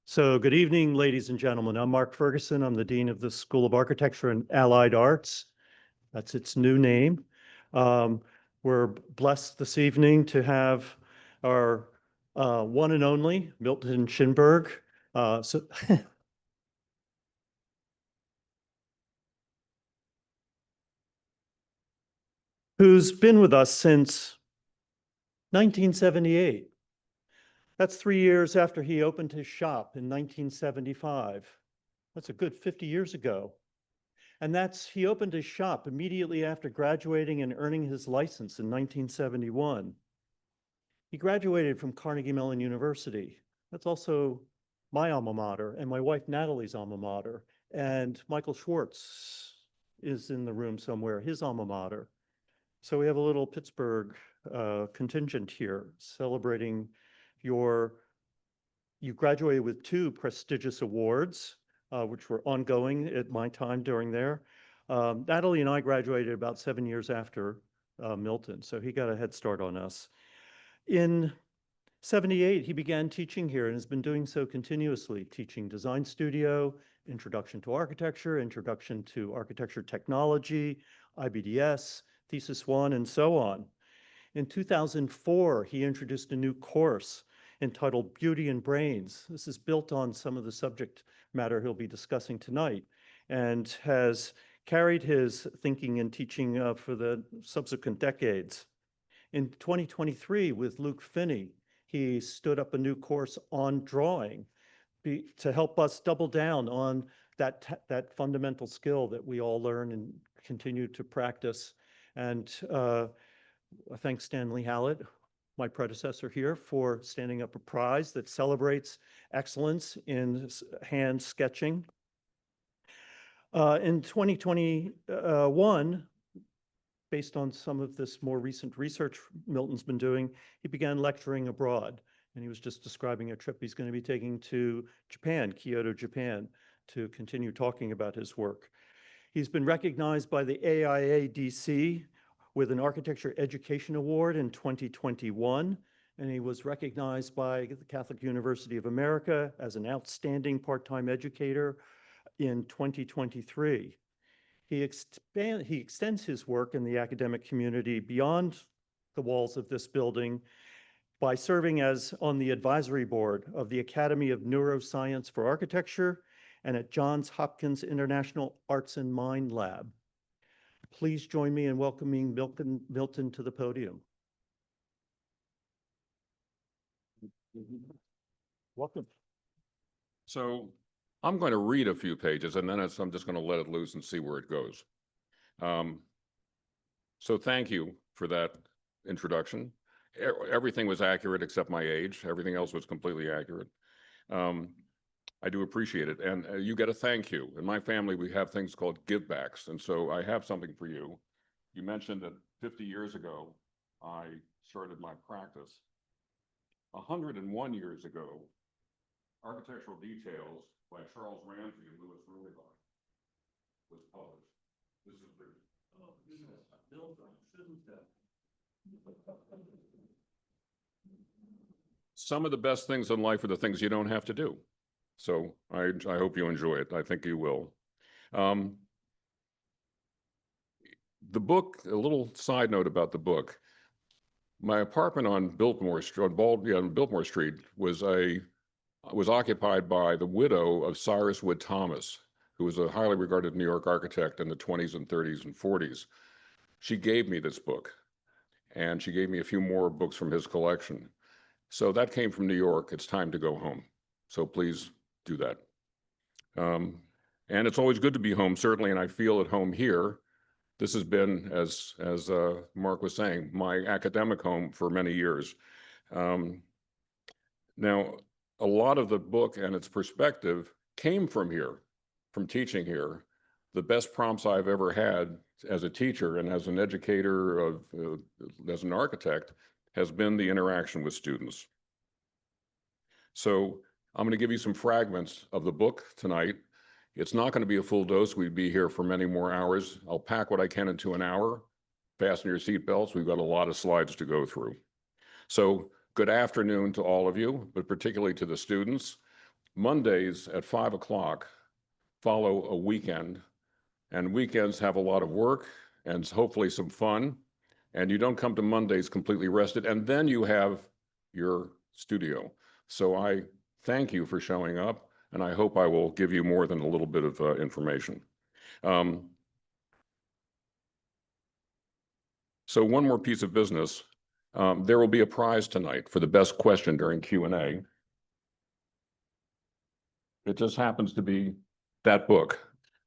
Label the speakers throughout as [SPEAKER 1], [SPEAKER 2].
[SPEAKER 1] So good evening, ladies and gentlemen. I'm Mark Ferguson. I'm the Dean of the School of Architecture and Allied Arts. That's its new name. We're blessed this evening to have our one and only Milton Shinberg. Who's been with us since 1978. That's 3 years after he opened his shop in 1975. That's a good 50 years ago. And he opened his shop immediately after graduating and earning his license in 1971. He graduated from Carnegie Mellon University. That's also my alma mater and my wife Natalie's alma mater. And Michael Schwartz is in the room somewhere, his alma mater. So we have a little Pittsburgh contingent here celebrating you graduated with 2 prestigious awards, which were ongoing at my time during there. Natalie and I graduated about 7 years after Milton, so he got a head start on us. In 78, he began teaching here and has been doing so continuously, teaching design studio, introduction to architecture, introduction to architecture technology, IBDS, thesis 1, and so on. In 2004, he introduced a new course entitled Beauty and Brains. This is built on some of the subject matter he'll be discussing tonight and has carried his thinking and teaching for the subsequent decades. In 2023, with Luke Finney, he stood up a new course on drawing to help us double down on that fundamental skill that we all learn and continue to practice. And I thank Stanley Hallett, my predecessor here, for standing up a prize that celebrates excellence in hand sketching. In 2021, based on some of this more recent research Milton's been doing, he began lecturing abroad. And he was just describing a trip he's going to be taking to Japan, Kyoto, Japan, to continue talking about his work. He's been recognized by the AIADC with an Architecture Education Award in 2021, and he was recognized by the Catholic University of America as an outstanding part-time educator in 2023. He extends his work in the academic community beyond the walls of this building by serving as on the advisory board of the Academy of Neuroscience for Architecture and at Johns Hopkins International Arts and Mind Lab. Please join me in welcoming Milton to the podium. Welcome.
[SPEAKER 2] So I'm going to read a few pages and then I'm just going to let it loose and see where it goes. So thank you for that introduction. Everything was accurate except my age. Everything else was completely accurate. I do appreciate it. And you get a thank you. In my family, we have things called givebacks. And so I have something for you. You mentioned that 50 years ago, I started my practice. 101 years ago, Architectural Details by Charles Ramsey and Louis Rullibar was published. This is the Some of the best things in life are the things you don't have to do. So I hope you enjoy it. I think you will. The book, a little side note about the book. My apartment on Biltmore Street was occupied by the widow of Cyrus Wood Thomas, who was a highly regarded New York architect in the 20s and 30s and 40s. She gave me this book, and she gave me a few more books from his collection. So that came from New York. It's time to go home. So please do that. And it's always good to be home, certainly, and I feel at home here. This has been, as Mark was saying, my academic home for many years. Now, a lot of the book and its perspective came from here, from teaching here. The best prompts I've ever had as a teacher and as an educator, as an architect, has been the interaction with students. So I'm going to give you some fragments of the book tonight. It's not going to be a full dose. We'd be here for many more hours. I'll pack what I can into an hour. Fasten your seatbelts. We've got a lot of slides to go through. So good afternoon to all of you, but particularly to the students. Mondays at 5 o'clock follow a weekend, and weekends have a lot of work and hopefully some fun. And you don't come to Mondays completely rested, and then you have your studio. So I thank you for showing up, and I hope I will give you more than a little bit of information. So one more piece of business. There will be a prize tonight for the best question during Q&A. It just happens to be that book,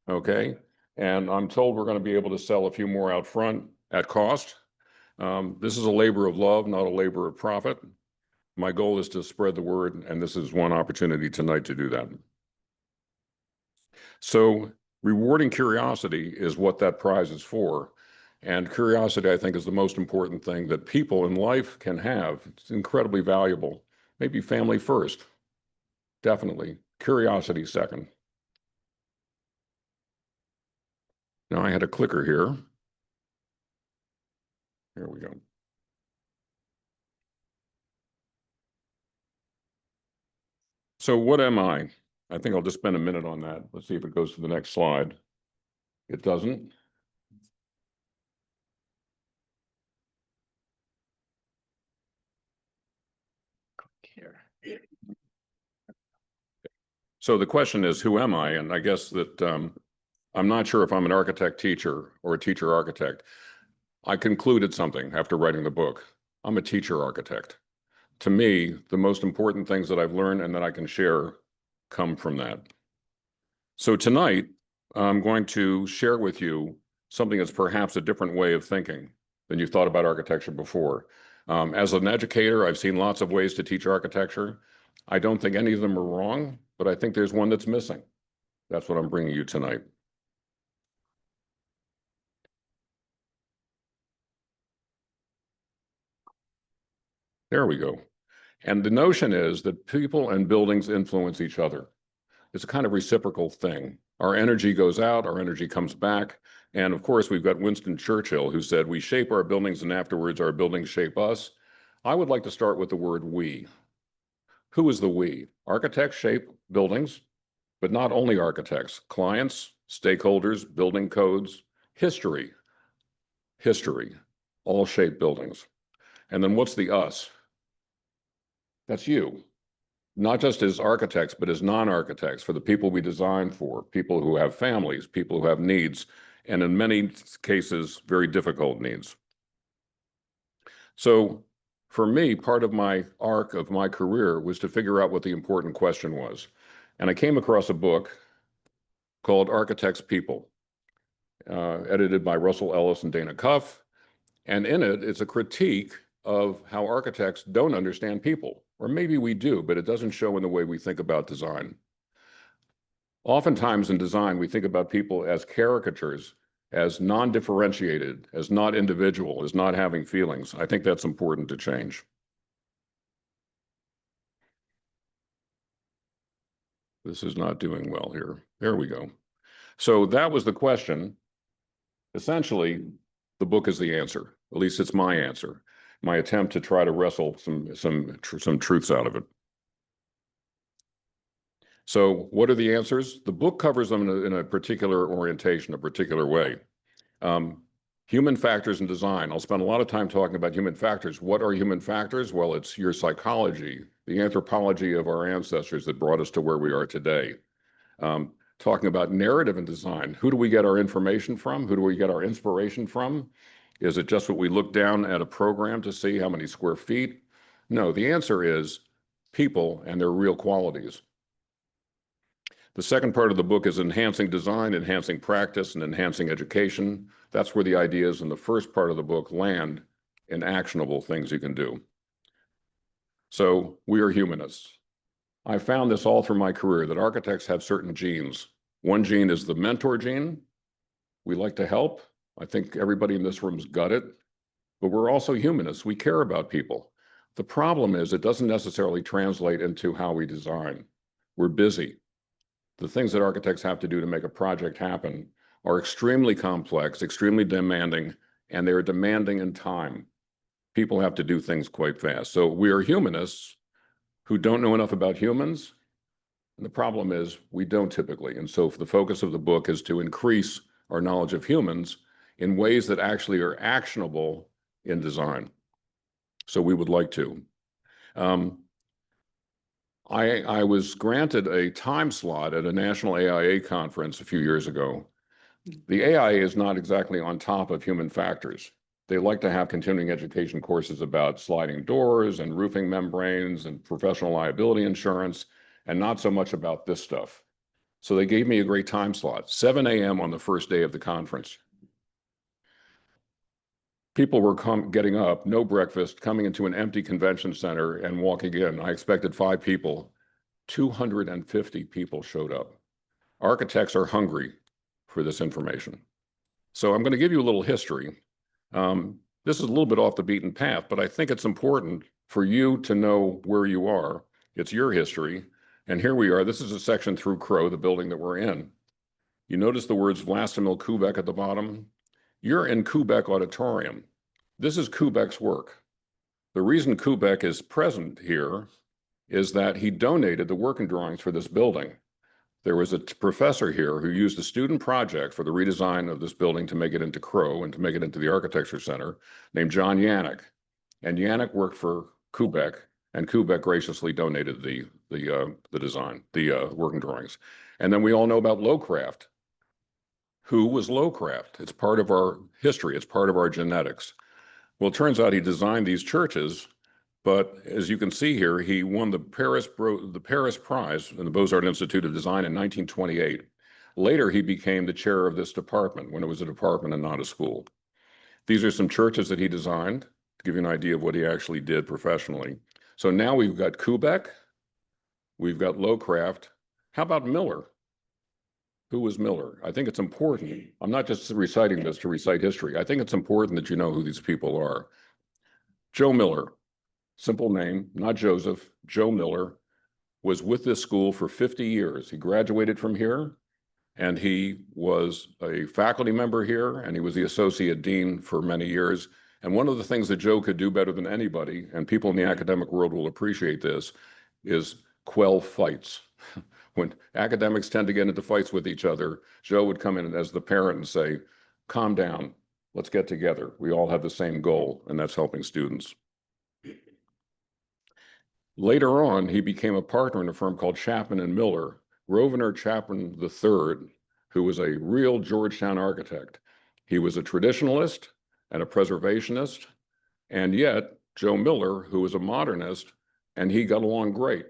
[SPEAKER 2] okay? And I'm told we're going to be able to sell a few more out front at cost. This is a labor of love, not a labor of profit. My goal is to spread the word, and this is one opportunity tonight to do that. So rewarding curiosity is what that prize is for. And curiosity, I think, is the most important thing that people in life can have. It's incredibly valuable. Maybe family first, definitely. Curiosity second. Now I had a clicker here. Here we go. So what am I? I think I'll just spend a minute on that. Let's see if it goes to the next slide. It doesn't.
[SPEAKER 1] Here.
[SPEAKER 2] So the question is, who am I? And I guess that I'm not sure if I'm an architect teacher or a teacher architect. I concluded something after writing the book. I'm a teacher architect. To me, the most important things that I've learned and that I can share come from that. So tonight, I'm going to share with you something that's perhaps a different way of thinking than you've thought about architecture before. As an educator, I've seen lots of ways to teach architecture. I don't think any of them are wrong, but I think there's one that's missing. That's what I'm bringing you tonight. There we go. And the notion is that people and buildings influence each other. It's a kind of reciprocal thing. Our energy goes out, our energy comes back. And of course, we've got Winston Churchill, who said, "We shape our buildings and afterwards our buildings shape us." I would like to start with the word we. Who is the we? Architects shape buildings, but not only architects, clients, stakeholders, building codes, history, all shape buildings. And then what's the us? That's you. Not just as architects, but as non-architects, for the people we design for, people who have families, people who have needs, and in many cases, very difficult needs. So for me, part of my arc of my career was to figure out what the important question was. And I came across a book called Architects' People, edited by Russell Ellis and Dana Cuff. And in it, it's a critique of how architects don't understand people. Or maybe we do, but it doesn't show in the way we think about design. Oftentimes in design, we think about people as caricatures, as non-differentiated, as not individual, as not having feelings. I think that's important to change. This is not doing well here. There we go. So that was the question. Essentially, the book is the answer. At least it's my answer. My attempt to try to wrestle some truths out of it. So what are the answers? The book covers them in a particular orientation, a particular way. Human factors in design. I'll spend a lot of time talking about human factors. What are human factors? Well, it's your psychology, the anthropology of our ancestors that brought us to where we are today. Talking about narrative in design. Who do we get our information from? Who do we get our inspiration from? Is it just what we look down at a program to see how many square feet? No, the answer is people and their real qualities. The second part of the book is enhancing design, enhancing practice, and enhancing education. That's where the ideas in the first part of the book land in actionable things you can do. So we are humanists. I found this all through my career, that architects have certain genes. One gene is the mentor gene. We like to help. I think everybody in this room's got it. But we're also humanists. We care about people. The problem is it doesn't necessarily translate into how we design. We're busy. The things that architects have to do to make a project happen are extremely complex, extremely demanding, and they're demanding in time. People have to do things quite fast. So we are humanists who don't know enough about humans, And the problem is we don't typically. And so the focus of the book is to increase our knowledge of humans in ways that actually are actionable in design. So we would like to. I was granted a time slot at a national AIA conference a few years ago. The AIA is not exactly on top of human factors. They like to have continuing education courses about sliding doors and roofing membranes and professional liability insurance, and not so much about this stuff. So they gave me a great time slot, 7 a.m. on the first day of the conference. People were getting up, no breakfast, coming into an empty convention center and walking in. I expected 5 people. 250 people showed up. Architects are hungry for this information. So I'm going to give you a little history. This is a little bit off the beaten path, but I think it's important for you to know where you are. It's your history. And here we are. This is a section through Crow, the building that we're in. You notice the words Vlastimil Kubek at the bottom? You're in Kubek Auditorium. This is Kubek's work. The reason Kubek is present here is that he donated the working drawings for this building. There was a professor here who used a student project for the redesign of this building to make it into Crow and to make it into the Architecture Center, named John Yannick. And Yannick worked for Kubek, and Kubek graciously donated the design, the working drawings. And then we all know about Lowcraft. Who was Lowcraft? It's part of our history. It's part of our genetics. Well, it turns out he designed these churches, but as you can see here, he won the Paris Prize in the Beaux-Arts Institute of Design in 1928. Later, he became the chair of this department when it was a department and not a school. These are some churches that he designed to give you an idea of what he actually did professionally. So now we've got Kubek, we've got Lowcraft. How about Miller? Who was Miller? I think it's important. I'm not just reciting this to recite history. I think it's important that you know who these people are. Joe Miller, simple name, not Joseph, Joe Miller, was with this school for 50 years. He graduated from here, and he was a faculty member here, and he was the associate dean for many years. And one of the things that Joe could do better than anybody, and people in the academic world will appreciate this, is quell fights. When academics tend to get into fights with each other, Joe would come in as the parent and say, calm down, let's get together. We all have the same goal, and that's helping students. Later on, he became a partner in a firm called Chapman and Miller, Grosvenor Chapman III, who was a real Georgetown architect. He was a traditionalist and a preservationist, and yet Joe Miller, who was a modernist, and he got along great.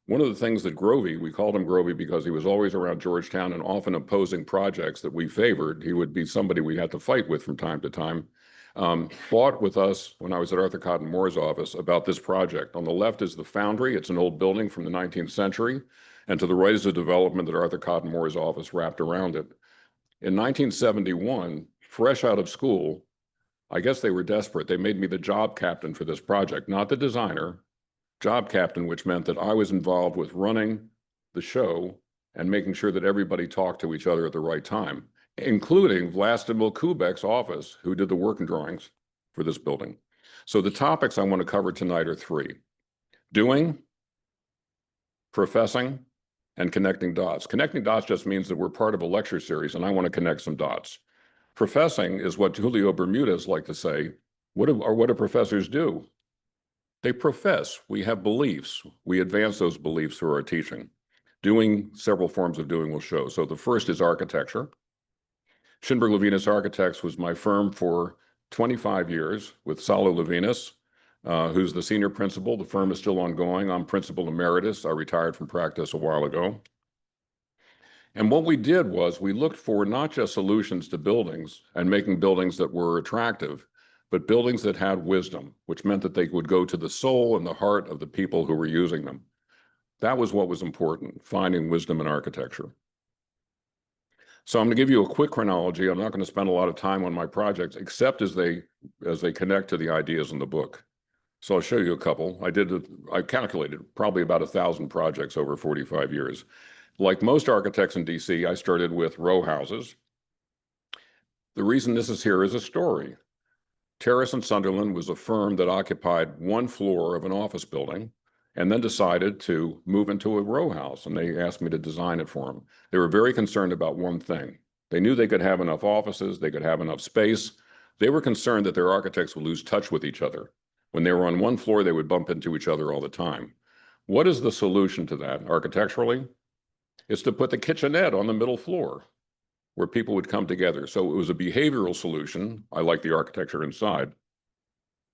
[SPEAKER 2] One of the things that Grovey, we called him Grovey because he was always around Georgetown and often opposing projects that we favored. He would be somebody we had to fight with from time to time. Fought with us when I was at Arthur Cotton Moore's office about this project. On the left is the Foundry. It's an old building from the 19th century. And to the right is a development that Arthur Cotton Moore's office wrapped around it. In 1971, fresh out of school, I guess they were desperate. They made me the job captain for this project, not the designer, job captain, which meant that I was involved with running the show and making sure that everybody talked to each other at the right time, including Vlastimil Kubek's office, who did the working drawings for this building. So the topics I want to cover tonight are 3: doing, professing, and connecting dots. Connecting dots just means that we're part of a lecture series, and I want to connect some dots. Professing is what Julio Bermudez liked to say. What do professors do? They profess. We have beliefs. We advance those beliefs through our teaching. Doing, several forms of doing will show. So the first is architecture. Shinberg Levinas Architects was my firm for 25 years with Salo Levinas, who's the senior principal. The firm is still ongoing. I'm principal emeritus. I retired from practice a while ago. And what we did was we looked for not just solutions to buildings and making buildings that were attractive, but buildings that had wisdom, which meant that they would go to the soul and the heart of the people who were using them. That was what was important, finding wisdom in architecture. So I'm going to give you a quick chronology. I'm not going to spend a lot of time on my projects, except as they connect to the ideas in the book. So I'll show you a couple. I calculated probably about 1,000 projects over 45 years. Like most architects in DC, I started with row houses. The reason this is here is a story. Terrace and Sunderland was a firm that occupied one floor of an office building, and then decided to move into a row house, and they asked me to design it for them. They were very concerned about one thing. They knew they could have enough offices, they could have enough space. They were concerned that their architects would lose touch with each other. When they were on one floor, they would bump into each other all the time. What is the solution to that architecturally? It's to put the kitchenette on the middle floor where people would come together. So it was a behavioral solution. I like the architecture inside,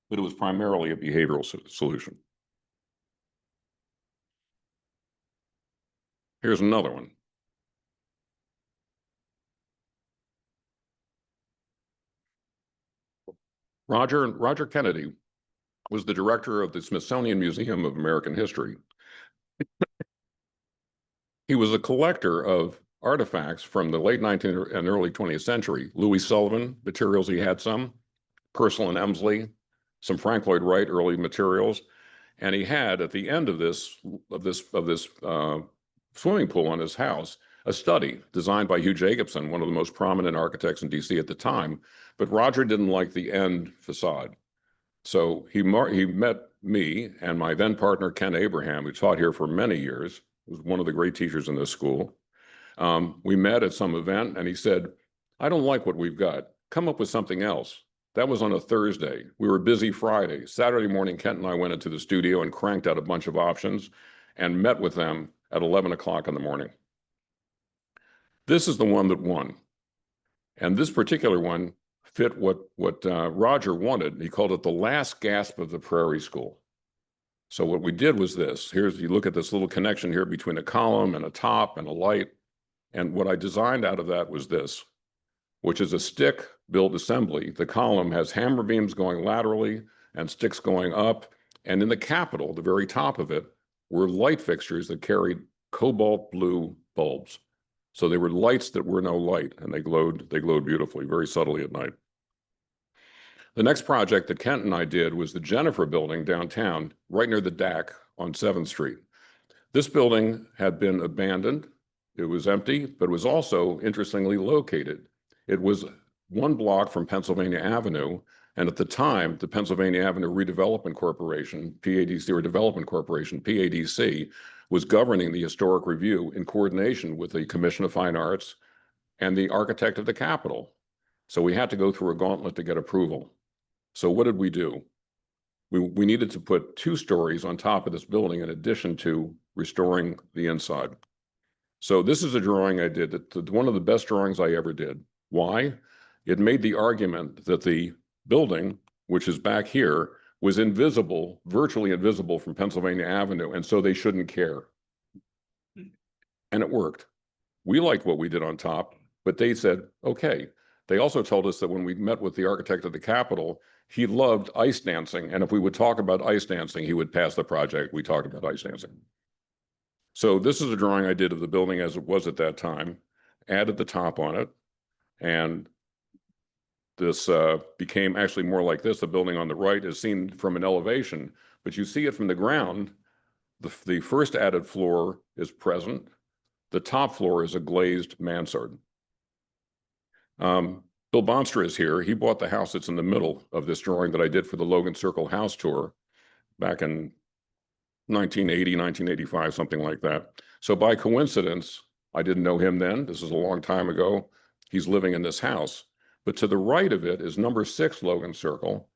[SPEAKER 2] but it was primarily a behavioral solution. Here's another one. Roger Kennedy was the director of the Smithsonian Museum of American History. He was a collector of artifacts from the late 19th and early 20th century. Louis Sullivan materials, he had some, Purcell and Emsley, some Frank Lloyd Wright early materials, and he had at the end of this swimming pool on his house a study designed by Hugh Jacobson, one of the most prominent architects in DC at the time. But Roger didn't like the end facade. So he met me and my then partner, Ken Abraham, who taught here for many years, was one of the great teachers in this school. We met at some event and he said, I don't like what we've got. Come up with something else. That was on a Thursday. We were busy Friday. Saturday morning, Kent and I went into the studio and cranked out a bunch of options and met with them at 11 o'clock in the morning. This is the one that won. And this particular one fit what Roger wanted. He called it the last gasp of the Prairie School. So what we did was this. You look at this little connection here between a column and a top and a light. And what I designed out of that was this, which is a stick-built assembly. The column has hammer beams going laterally and sticks going up. And in the capital, the very top of it, were light fixtures that carried cobalt blue bulbs. So they were lights that were no light, and they glowed beautifully, very subtly at night. The next project that Kent and I did was the Jennifer Building downtown, right near the DAC on 7th Street. This building had been abandoned. It was empty, but it was also interestingly located. It was one block from Pennsylvania Avenue, and at the time, the Pennsylvania Avenue Redevelopment Corporation, PADC, or Development Corporation, PADC, was governing the historic review in coordination with the Commission of Fine Arts and the architect of the Capitol. So we had to go through a gauntlet to get approval. So what did we do? We needed to put 2 stories on top of this building in addition to restoring the inside. So this is a drawing I did, one of the best drawings I ever did. Why? It made the argument that the building, which is back here, was invisible, virtually invisible from Pennsylvania Avenue, and so they shouldn't care. And it worked. We liked what we did on top, but they said, okay. They also told us that when we met with the architect of the Capitol, he loved ice dancing, and if we would talk about ice dancing, he would pass the project. We talked about ice dancing. So this is a drawing I did of the building as it was at that time, added the top on it, and this became actually more like this. The building on the right is seen from an elevation, but you see it from the ground. The first added floor is present. The top floor is a glazed mansard. Bill Bonstra is here. He bought the house that's in the middle of this drawing that I did for the Logan Circle house tour back in 1980, 1985, something like that. So by coincidence, I didn't know him then. This is a long time ago. He's living in this house. But to the right of it is number 6 Logan Circle,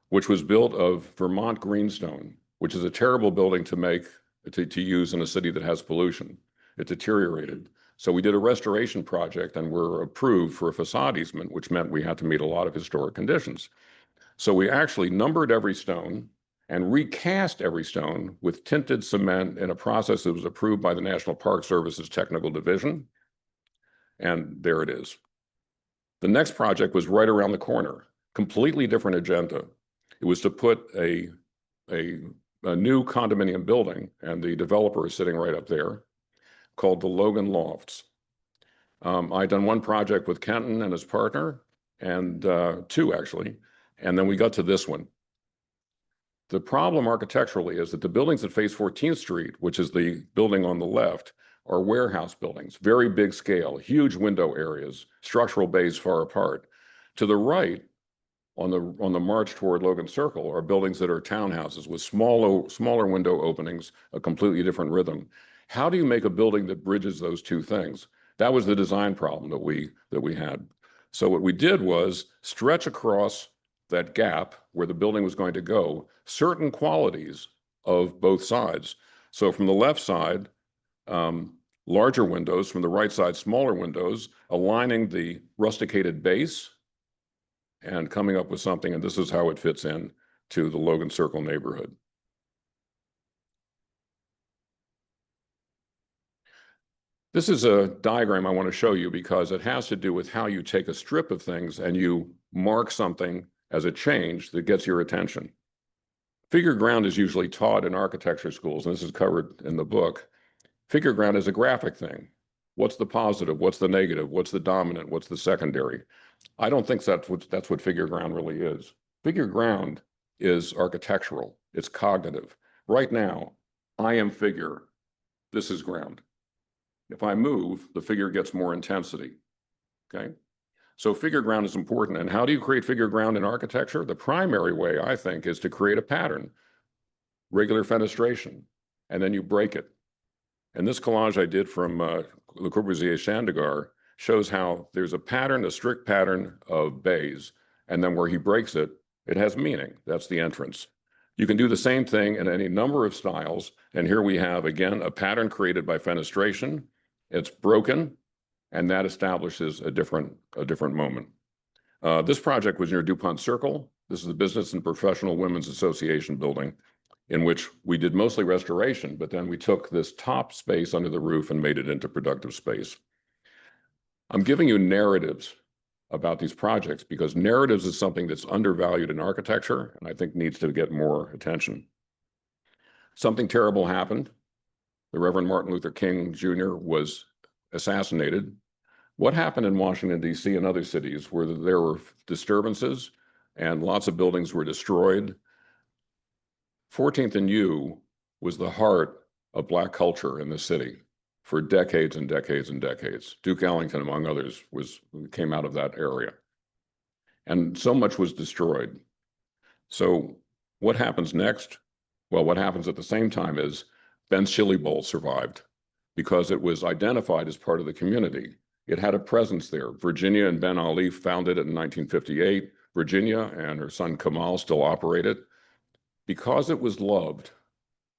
[SPEAKER 2] which was built of Vermont greenstone, which is a terrible building to use in a city that has pollution. It deteriorated. So we did a restoration project and were approved for a facade easement, which meant we had to meet a lot of historic conditions. So we actually numbered every stone and recast every stone with tinted cement in a process that was approved by the National Park Service's Technical Division. And there it is. The next project was right around the corner, completely different agenda. It was to put a new condominium building, and the developer is sitting right up there, called the Logan Lofts. I'd done one project with Kenton and his partner, and 2 actually, and then we got to this one. The problem architecturally is that the buildings that face 14th Street, which is the building on the left, are warehouse buildings, very big scale, huge window areas, structural bays far apart. To the right, on the march toward Logan Circle are buildings that are townhouses with smaller window openings, a completely different rhythm. How do you make a building that bridges those two things? That was the design problem that we had. So what we did was stretch across that gap where the building was going to go certain qualities of both sides. So from the left side, larger windows, from the right side, smaller windows, aligning the rusticated base and coming up with something, and this is how it fits in to the Logan Circle neighborhood. This is a diagram I want to show you because it has to do with how you take a strip of things and you mark something as a change that gets your attention. Figure ground is usually taught in architecture schools, and this is covered in the book. Figure ground is a graphic thing. What's the positive? What's the negative? What's the dominant? What's the secondary? I don't think that's what figure ground really is. Figure ground is architectural. It's cognitive. Right now, I am figure. This is ground. If I move, the figure gets more intensity. Okay? So figure ground is important. And how do you create figure ground in architecture? The primary way, I think, is to create a pattern, regular fenestration, and then you break it. And this collage I did from Le Corbusier's Chandigarh shows how there's a pattern, a strict pattern of bays, and then where he breaks it, it has meaning. That's the entrance. You can do the same thing in any number of styles. And here we have, again, a pattern created by fenestration. It's broken, and that establishes a different moment. This project was near DuPont Circle. This is the Business and Professional Women's Association building, in which we did mostly restoration, but then we took this top space under the roof and made it into productive space. I'm giving you narratives about these projects because narratives is something that's undervalued in architecture and I think needs to get more attention. Something terrible happened. The Reverend Martin Luther King Jr. was assassinated. What happened in Washington, D.C. and other cities where there were disturbances and lots of buildings were destroyed? 14th and U was the heart of Black culture in the city for decades and decades and decades. Duke Ellington, among others, came out of that area. And so much was destroyed. So what happens next? Well, what happens at the same time is Ben's Chili Bowl survived because it was identified as part of the community. It had a presence there. Virginia and Ben Ali founded it in 1958. Virginia and her son Kamal still operate it. Because it was loved,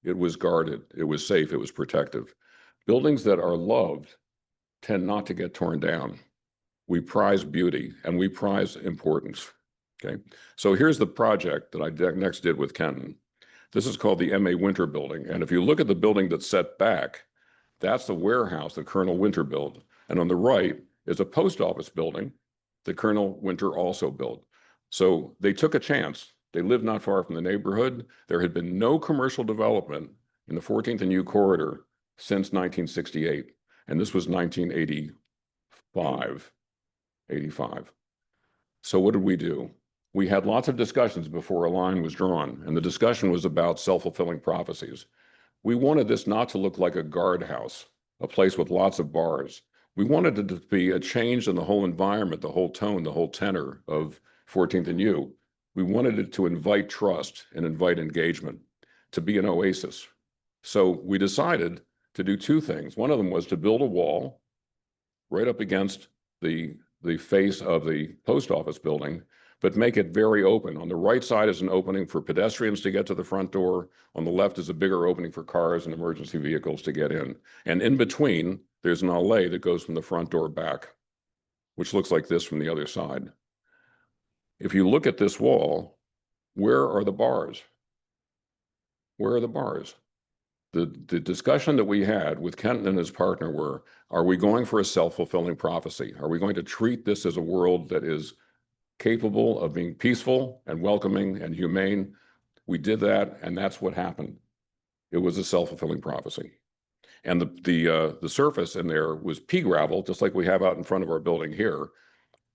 [SPEAKER 2] it was guarded, it was safe, it was protective. Buildings that are loved tend not to get torn down. We prize beauty and we prize importance. Okay, so here's the project that I next did with Kenton. This is called the M.A. Winter Building. And if you look at the building that's set back, that's the warehouse that Colonel Winter built. And on the right is a post office building that Colonel Winter also built. So they took a chance. They lived not far from the neighborhood. There had been no commercial development in the 14th and U corridor since 1968. And this was 1985, 85. So what did we do? We had lots of discussions before a line was drawn, and the discussion was about self-fulfilling prophecies. We wanted this not to look like a guardhouse, a place with lots of bars. We wanted it to be a change in the whole environment, the whole tone, the whole tenor of 14th and U. We wanted it to invite trust and invite engagement, to be an oasis. So we decided to do two things. One of them was to build a wall right up against the face of the post office building, but make it very open. On the right side is an opening for pedestrians to get to the front door. On the left is a bigger opening for cars and emergency vehicles to get in. And in between, there's an alley that goes from the front door back, which looks like this from the other side. If you look at this wall, where are the bars? Where are the bars? The discussion that we had with Kenton and his partner were, are we going for a self-fulfilling prophecy? Are we going to treat this as a world that is capable of being peaceful and welcoming and humane? We did that, and that's what happened. It was a self-fulfilling prophecy. And the surface in there was pea gravel, just like we have out in front of our building here,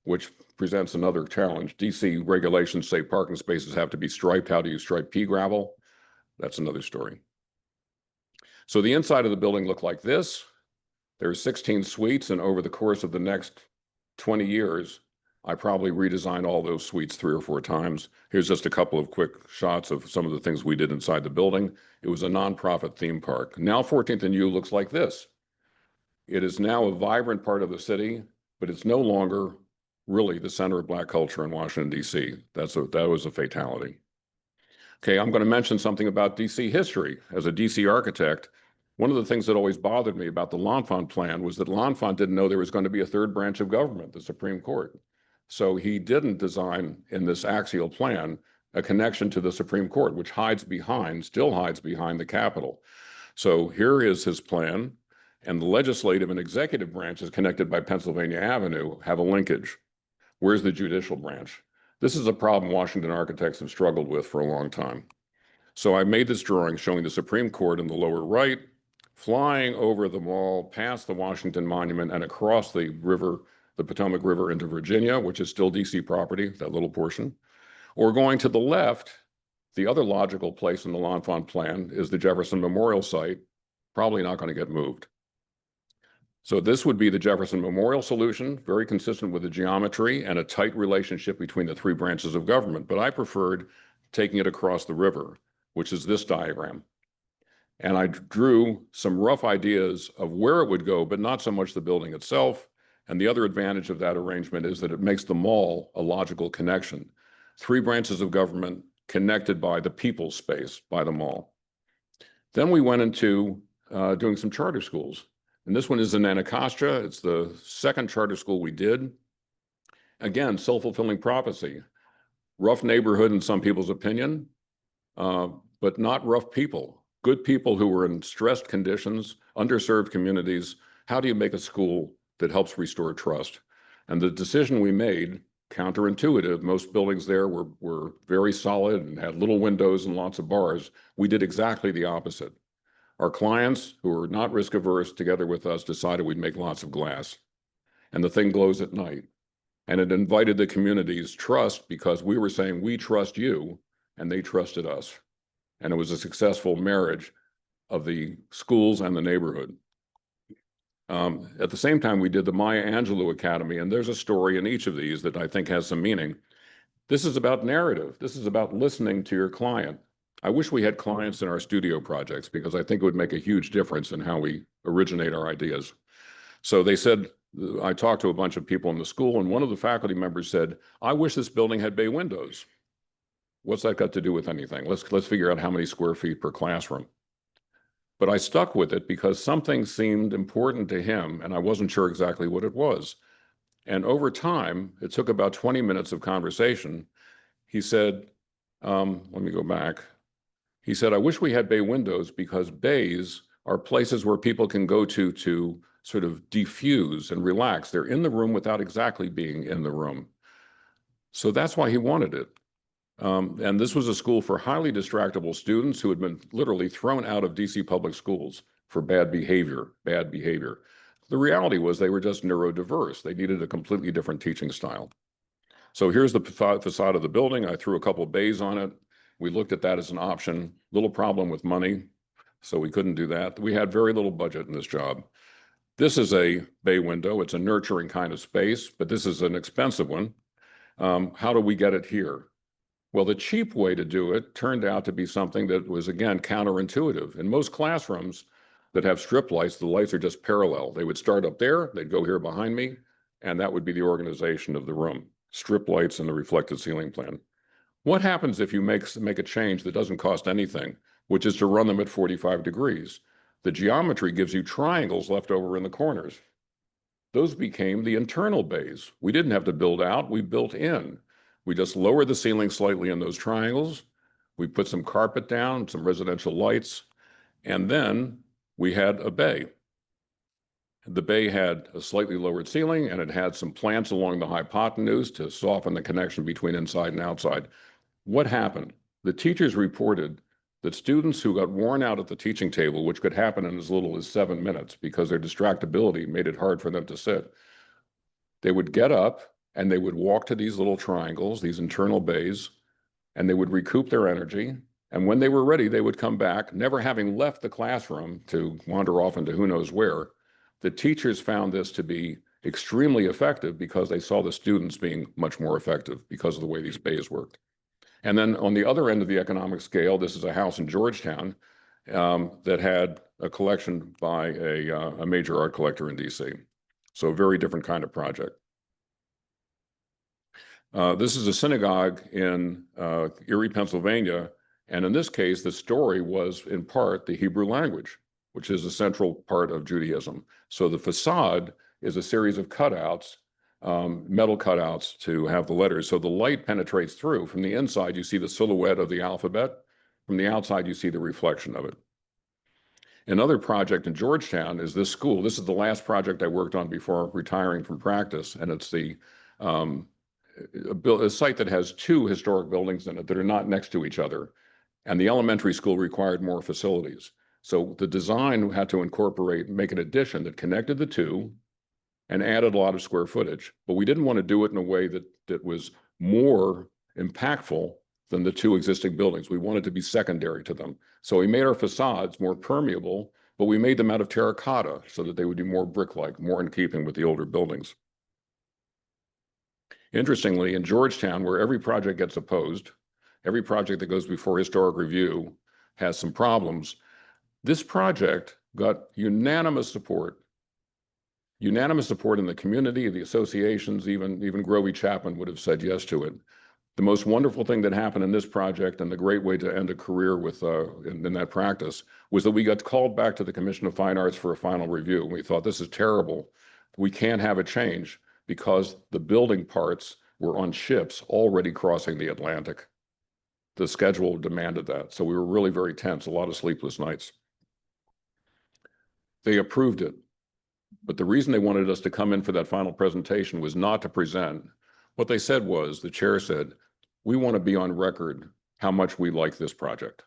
[SPEAKER 2] which presents another challenge. DC regulations say parking spaces have to be striped. How do you stripe pea gravel? That's another story. So the inside of the building looked like this. There's 16 suites, and over the course of the next 20 years, I probably redesigned all those suites 3 or 4 times. Here's just a couple of quick shots of some of the things we did inside the building. It was a nonprofit theme park. Now 14th and U looks like this. It is now a vibrant part of the city, but it's no longer really the center of Black culture in Washington, D.C. That was a fatality. Okay, I'm going to mention something about D.C. history. As a D.C. architect, one of the things that always bothered me about the L'Enfant plan was that L'Enfant didn't know there was going to be a third branch of government, the Supreme Court. So he didn't design in this axial plan a connection to the Supreme Court, which still hides behind the Capitol. So here is his plan, and the legislative and executive branches connected by Pennsylvania Avenue have a linkage. Where's the judicial branch? This is a problem Washington architects have struggled with for a long time. So I made this drawing showing the Supreme Court in the lower right, flying over the mall, past the Washington Monument, and across the river, the Potomac River, into Virginia, which is still DC property, that little portion. Or going to the left, the other logical place in the L'Enfant plan is the Jefferson Memorial site, probably not going to get moved. So this would be the Jefferson Memorial solution, very consistent with the geometry and a tight relationship between the 3 branches of government. But I preferred taking it across the river, which is this diagram. And I drew some rough ideas of where it would go, but not so much the building itself. And the other advantage of that arrangement is that it makes the mall a logical connection. 3 branches of government connected by the people's space, by the mall. Then we went into doing some charter schools. And this one is in Anacostia. It's the 2nd charter school we did. Again, self-fulfilling prophecy. Rough neighborhood in some people's opinion, but not rough people. Good people who were in stressed conditions, underserved communities. How do you make a school that helps restore trust? And the decision we made, counterintuitive, most buildings there were very solid and had little windows and lots of bars. We did exactly the opposite. Our clients, who are not risk averse, together with us, decided we'd make lots of glass. And the thing glows at night. And it invited the community's trust because we were saying, we trust you, and they trusted us. And it was a successful marriage of the schools and the neighborhood. At the same time, we did the Maya Angelou Academy, and there's a story in each of these that I think has some meaning. This is about narrative. This is about listening to your client. I wish we had clients in our studio projects because I think it would make a huge difference in how we originate our ideas. So they said, I talked to a bunch of people in the school, and one of the faculty members said, I wish this building had bay windows. What's that got to do with anything? Let's figure out how many square feet per classroom. But I stuck with it because something seemed important to him, and I wasn't sure exactly what it was. And over time, it took about 20 minutes of conversation. He said, let me go back. He said, I wish we had bay windows because bays are places where people can go to sort of defuse and relax. They're in the room without exactly being in the room. So that's why he wanted it. And this was a school for highly distractible students who had been literally thrown out of DC public schools for bad behavior. The reality was they were just neurodiverse. They needed a completely different teaching style. So here's the facade of the building. I threw a couple of bays on it. We looked at that as an option. Little problem with money, so we couldn't do that. We had very little budget in this job. This is a bay window. It's a nurturing kind of space, but this is an expensive one. How do we get it here? Well, the cheap way to do it turned out to be something that was, again, counterintuitive. In most classrooms that have strip lights, the lights are just parallel. They would start up there, they'd go here behind me, and that would be the organization of the room. Strip lights and the reflected ceiling plan. What happens if you make a change that doesn't cost anything, which is to run them at 45 degrees? The geometry gives you triangles left over in the corners. Those became the internal bays. We didn't have to build out, we built in. We just lowered the ceiling slightly in those triangles. We put some carpet down, some residential lights, and then we had a bay. The bay had a slightly lowered ceiling, and it had some plants along the hypotenuse to soften the connection between inside and outside. What happened? The teachers reported that students who got worn out at the teaching table, which could happen in as little as 7 minutes because their distractibility made it hard for them to sit, they would get up and they would walk to these little triangles, these internal bays, and they would recoup their energy. And when they were ready, they would come back, never having left the classroom to wander off into who knows where. The teachers found this to be extremely effective because they saw the students being much more effective because of the way these bays worked. And then on the other end of the economic scale, this is a house in Georgetown that had a collection by a major art collector in DC. So a very different kind of project. This is a synagogue in Erie, Pennsylvania. And in this case, the story was in part the Hebrew language, which is a central part of Judaism. So the facade is a series of cutouts, metal cutouts to have the letters. So the light penetrates through. From the inside, you see the silhouette of the alphabet. From the outside, you see the reflection of it. Another project in Georgetown is this school. This is the last project I worked on before retiring from practice. And it's a site that has two historic buildings in it that are not next to each other. And the elementary school required more facilities. So the design had to make an addition that connected the two and added a lot of square footage. But we didn't want to do it in a way that was more impactful than the two existing buildings. We wanted to be secondary to them. So we made our facades more permeable, but we made them out of terracotta so that they would be more brick-like, more in keeping with the older buildings. Interestingly, in Georgetown, where every project gets opposed, every project that goes before historic review has some problems, this project got unanimous support in the community, the associations, even Grovey Chapman would have said yes to it. The most wonderful thing that happened in this project, and the great way to end a career with in that practice, was that we got called back to the Commission of Fine Arts for a final review. And we thought, this is terrible. We can't have a change because the building parts were on ships already crossing the Atlantic. The schedule demanded that. So we were really very tense, a lot of sleepless nights. They approved it. But the reason they wanted us to come in for that final presentation was not to present. What they said was, the chair said, we want to be on record how much we like this project,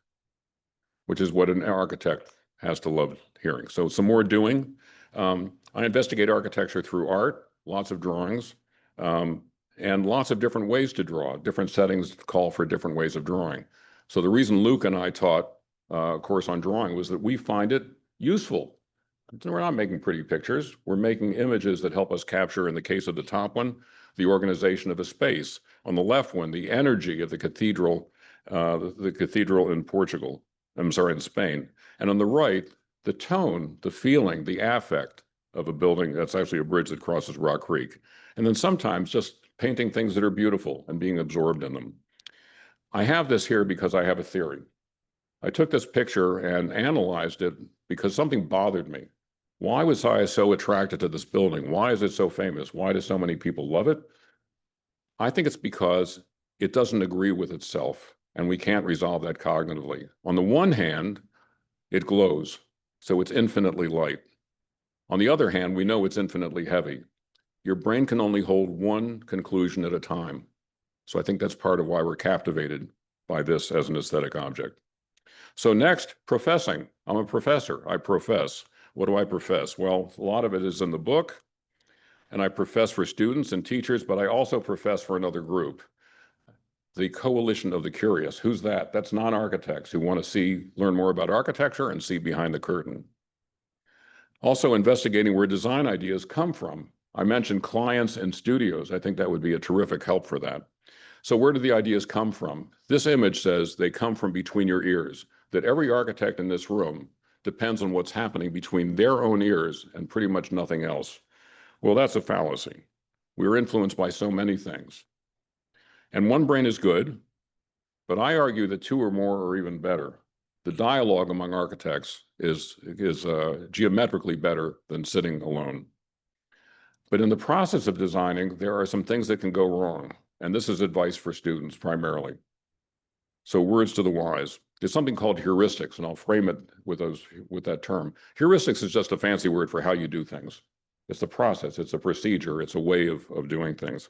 [SPEAKER 2] which is what an architect has to love hearing. So some more doing. I investigate architecture through art, lots of drawings, and lots of different ways to draw. Different settings call for different ways of drawing. So the reason Luke and I taught a course on drawing was that we find it useful. We're not making pretty pictures. We're making images that help us capture, in the case of the top one, the organization of a space. On the left one, the energy of the cathedral in Portugal, in Spain. And on the right, the tone, the feeling, the affect of a building. That's actually a bridge that crosses Rock Creek. And then sometimes just painting things that are beautiful and being absorbed in them. I have this here because I have a theory. I took this picture and analyzed it because something bothered me. Why was I so attracted to this building? Why is it so famous? Why do so many people love it? I think it's because it doesn't agree with itself, and we can't resolve that cognitively. On the one hand, it glows, so it's infinitely light. On the other hand, we know it's infinitely heavy. Your brain can only hold one conclusion at a time. So I think that's part of why we're captivated by this as an aesthetic object. So next, professing. I'm a professor. I profess. What do I profess? Well, a lot of it is in the book, and I profess for students and teachers, but I also profess for another group, the Coalition of the Curious. Who's that? That's non-architects who want to learn more about architecture and see behind the curtain. Also investigating where design ideas come from. I mentioned clients and studios. I think that would be a terrific help for that. So where do the ideas come from? This image says they come from between your ears, that every architect in this room depends on what's happening between their own ears and pretty much nothing else. Well, that's a fallacy. We're influenced by so many things. And one brain is good, but I argue that two or more are even better. The dialogue among architects is geometrically better than sitting alone. But in the process of designing, there are some things that can go wrong. And this is advice for students primarily. So words to the wise. There's something called heuristics, and I'll frame it with that term. Heuristics is just a fancy word for how you do things. It's the process, it's a procedure, it's a way of doing things.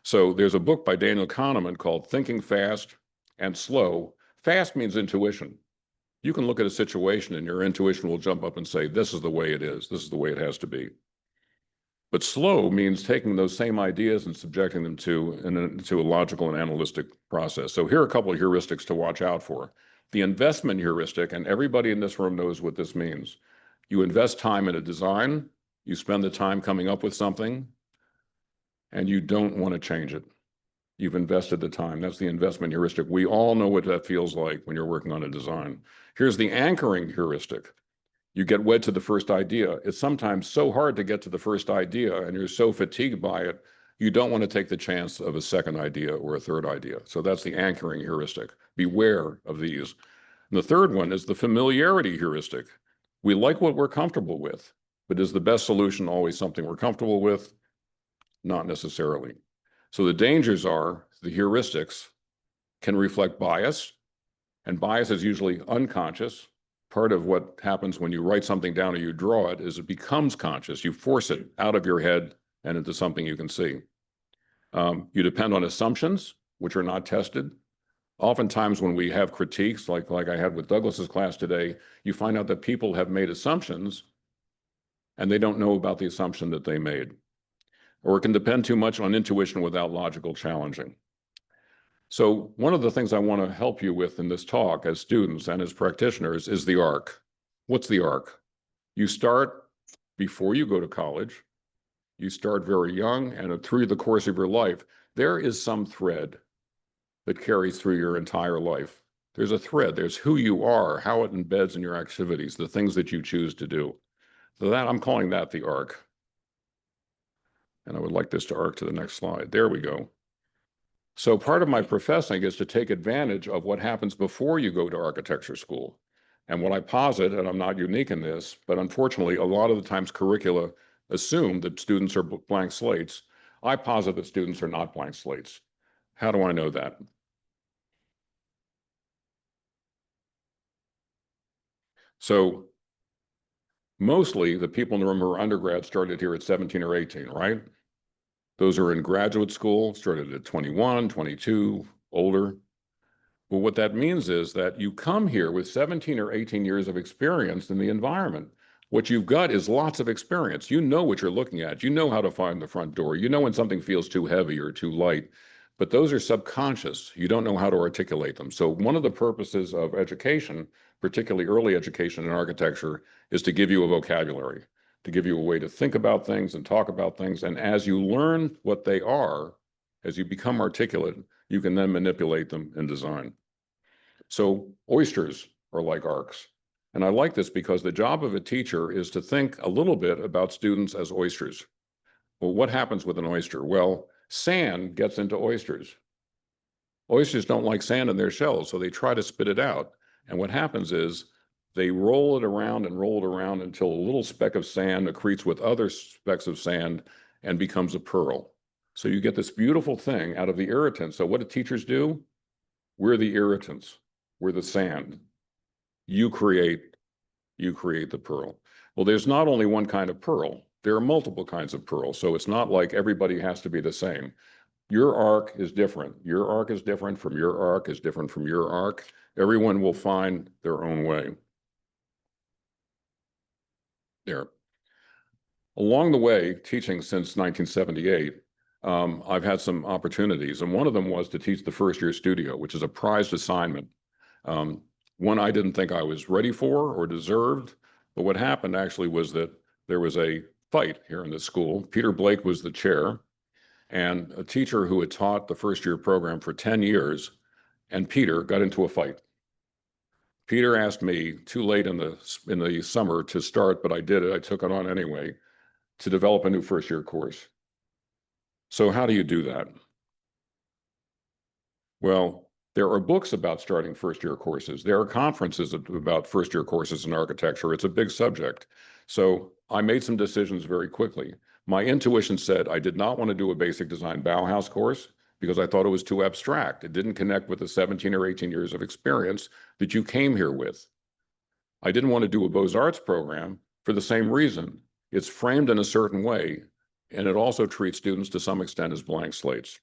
[SPEAKER 2] So there's a book by Daniel Kahneman called Thinking Fast and Slow. Fast means intuition. You can look at a situation and your intuition will jump up and say, this is the way it is, this is the way it has to be. But slow means taking those same ideas and subjecting them to a logical and analytic process. So here are a couple of heuristics to watch out for. The investment heuristic, and everybody in this room knows what this means. You invest time in a design, You spend the time coming up with something, and you don't want to change it. You've invested the time. That's the investment heuristic. We all know what that feels like when you're working on a design. Here's the anchoring heuristic. You get wed to the first idea. It's sometimes so hard to get to the first idea, and you're so fatigued by it, you don't want to take the chance of a second idea or a third idea. So that's the anchoring heuristic. Beware of these. And the third one is the familiarity heuristic. We like what we're comfortable with, but is the best solution always something we're comfortable with? Not necessarily. So the dangers are the heuristics can reflect bias, and bias is usually unconscious. Part of what happens when you write something down or you draw it is it becomes conscious. You force it out of your head and into something you can see. You depend on assumptions, which are not tested. Oftentimes when we have critiques, like I had with Douglas's class today, you find out that people have made assumptions and they don't know about the assumption that they made. Or it can depend too much on intuition without logical challenging. So one of the things I want to help you with in this talk as students and as practitioners is the arc. What's the arc? You start before you go to college. You start very young, and through the course of your life, there is some thread that carries through your entire life. There's a thread. There's who you are, how it embeds in your activities, the things that you choose to do. So that I'm calling that the arc. And I would like this to arc to the next slide. There we go. So part of my professing is to take advantage of what happens before you go to architecture school. And what I posit, and I'm not unique in this, but unfortunately, a lot of the times curricula assume that students are blank slates. I posit that students are not blank slates. How do I know that? So mostly the people in the room who are undergrads started here at 17 or 18, right? Those who are in graduate school started at 21, 22, older. Well, what that means is that you come here with 17 or 18 years of experience in the environment. What you've got is lots of experience. You know what you're looking at. You know how to find the front door. You know when something feels too heavy or too light. But those are subconscious. You don't know how to articulate them. So one of the purposes of education, particularly early education in architecture, is to give you a vocabulary, to give you a way to think about things and talk about things. And as you learn what they are, as you become articulate, you can then manipulate them in design. So oysters are like arcs. And I like this because the job of a teacher is to think a little bit about students as oysters. Well, what happens with an oyster? Well, sand gets into oysters. Oysters don't like sand in their shells, so they try to spit it out. And what happens is they roll it around and roll it around until a little speck of sand accretes with other specks of sand and becomes a pearl. So you get this beautiful thing out of the irritants. So what do teachers do? We're the irritants. We're the sand. You create the pearl. Well, there's not only one kind of pearl. There are multiple kinds of pearl. So it's not like everybody has to be the same. Your arc is different. Your arc is different from your arc is different from your arc. Everyone will find their own way. There. Along the way, teaching since 1978, I've had some opportunities, and one of them was to teach the first year studio, which is a prized assignment. One I didn't think I was ready for or deserved, but what happened actually was that there was a fight here in this school. Peter Blake was the chair, and a teacher who had taught the first year program for 10 years, and Peter got into a fight. Peter asked me too late in the summer to start, but I did it. I took it on anyway, to develop a new first year course. So how do you do that? Well, there are books about starting first year courses. There are conferences about first year courses in architecture. It's a big subject. So I made some decisions very quickly. My intuition said I did not want to do a basic design Bauhaus course because I thought it was too abstract. It didn't connect with the 17 or 18 years of experience that you came here with. I didn't want to do a Beaux-Arts program for the same reason. It's framed in a certain way, and it also treats students to some extent as blank slates.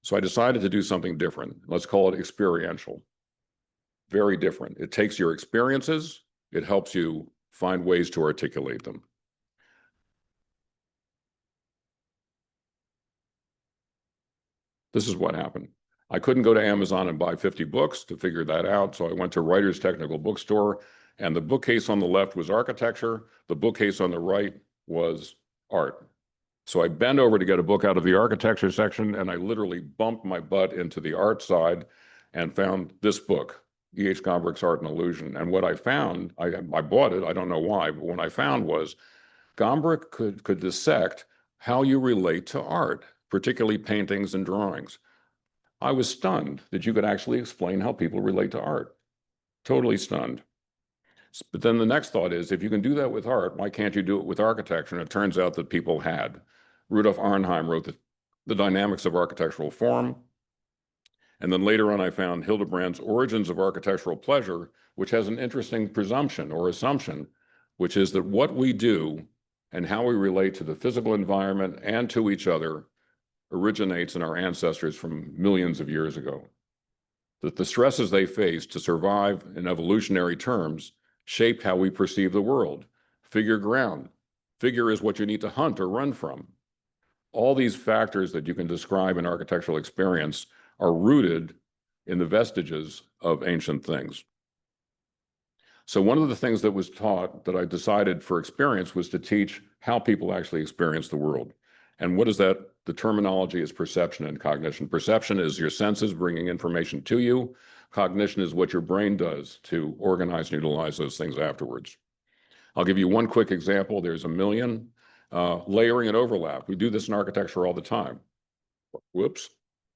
[SPEAKER 2] So I decided to do something different. Let's call it experiential. Very different. It takes your experiences, it helps you find ways to articulate them. This is what happened. I couldn't go to Amazon and buy 50 books to figure that out, so I went to Writer's Technical Bookstore, and the bookcase on the left was architecture, the bookcase on the right was art. So I bent over to get a book out of the architecture section, and I literally bumped my butt into the art side and found this book, E.H. Gombrich's Art and Illusion. And what I found, I bought it, I don't know why, but what I found was Gombrich could dissect how you relate to art, particularly paintings and drawings. I was stunned that you could actually explain how people relate to art. Totally stunned. But then the next thought is, if you can do that with art, why can't you do it with architecture? And it turns out that people had. Rudolf Arnheim wrote the Dynamics of Architectural Form. And then later on, I found Hildebrand's Origins of Architectural Pleasure, which has an interesting presumption or assumption, which is that what we do and how we relate to the physical environment and to each other originates in our ancestors from millions of years ago. That the stresses they faced to survive in evolutionary terms shaped how we perceive the world. Figure ground. Figure is what you need to hunt or run from. All these factors that you can describe in architectural experience are rooted in the vestiges of ancient things. So one of the things that was taught that I decided for experience was to teach how people actually experience the world. And what is that? The terminology is perception and cognition. Perception is your senses bringing information to you. Cognition is what your brain does to organize and utilize those things afterwards. I'll give you one quick example. There's a million. Layering and overlap. We do this in architecture all the time. Whoops.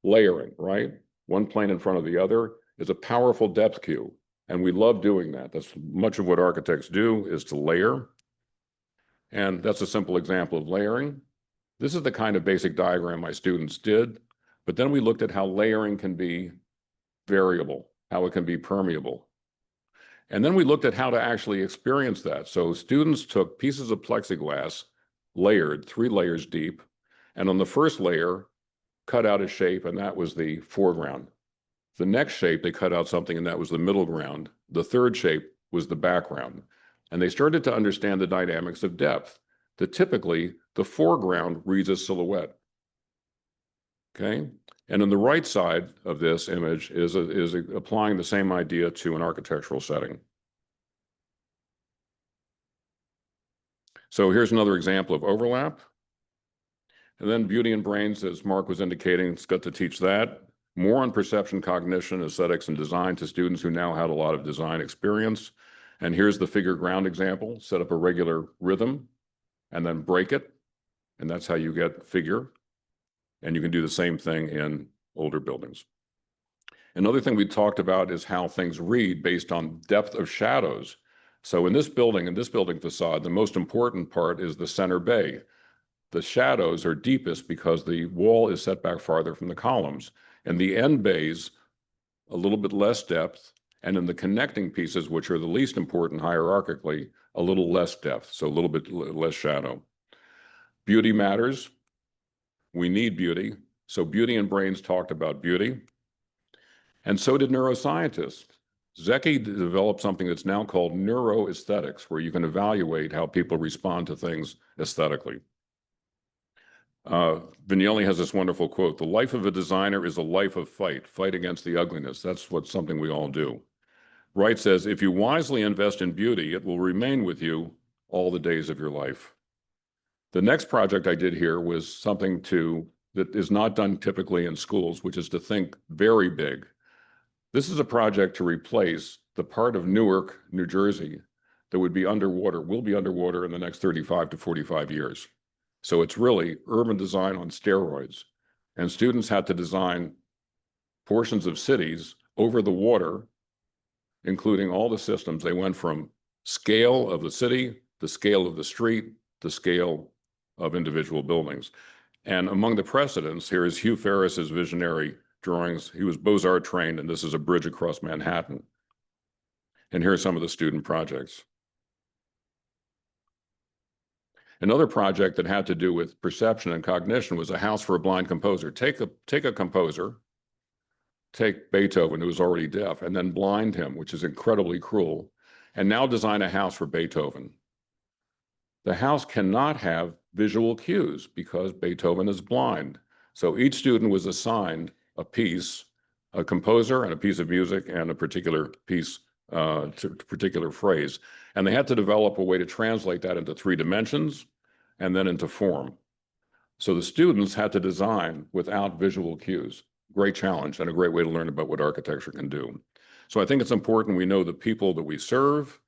[SPEAKER 2] Layering, right? One plane in front of the other is a powerful depth cue. And we love doing that. That's much of what architects do, is to layer. And that's a simple example of layering. This is the kind of basic diagram my students did. But then we looked at how layering can be variable, how it can be permeable. And then we looked at how to actually experience that. So students took pieces of plexiglass, layered 3 layers deep, and on the first layer, cut out a shape, and that was the foreground. The next shape, they cut out something, and that was the middle ground. The third shape was the background. And they started to understand the dynamics of depth, that typically the foreground reads a silhouette. Okay? And on the right side of this image is applying the same idea to an architectural setting. So here's another example of overlap. And then beauty and brains, as Mark was indicating, it's got to teach that. More on perception, cognition, aesthetics, and design to students who now had a lot of design experience. And here's the figure ground example. Set up a regular rhythm and then break it. And that's how you get figure. And you can do the same thing in older buildings. Another thing we talked about is how things read based on depth of shadows. So in this building facade, the most important part is the center bay. The shadows are deepest because the wall is set back farther from the columns. And the end bays, a little bit less depth, and in the connecting pieces, which are the least important hierarchically, a little less depth, so a little bit less shadow. Beauty matters. We need beauty. So beauty and brains talked about beauty. And so did neuroscientists. Zecke developed something that's now called neuroaesthetics, where you can evaluate how people respond to things aesthetically. Vignelli has this wonderful quote: "The life of a designer is a life of fight against the ugliness." That's something we all do. Wright says, "If you wisely invest in beauty, it will remain with you all the days of your life." The next project I did here was something that is not done typically in schools, which is to think very big. This is a project to replace the part of Newark, New Jersey, that will be underwater in the next 35 to 45 years. So it's really urban design on steroids. And students had to design portions of cities over the water, including all the systems. They went from scale of the city, the scale of the street, the scale of individual buildings. And among the precedents, here is Hugh Ferris's visionary drawings. He was Beaux-Arts trained, and this is a bridge across Manhattan. And here are some of the student projects. Another project that had to do with perception and cognition was a house for a blind composer. Take a composer, take Beethoven, who was already deaf, and then blind him, which is incredibly cruel, and now design a house for Beethoven. The house cannot have visual cues because Beethoven is blind. So each student was assigned a piece, a composer and a piece of music and a particular piece, particular phrase. And they had to develop a way to translate that into 3 dimensions and then into form. So the students had to design without visual cues. Great challenge and a great way to learn about what architecture can do. So I think it's important we know the people that we serve,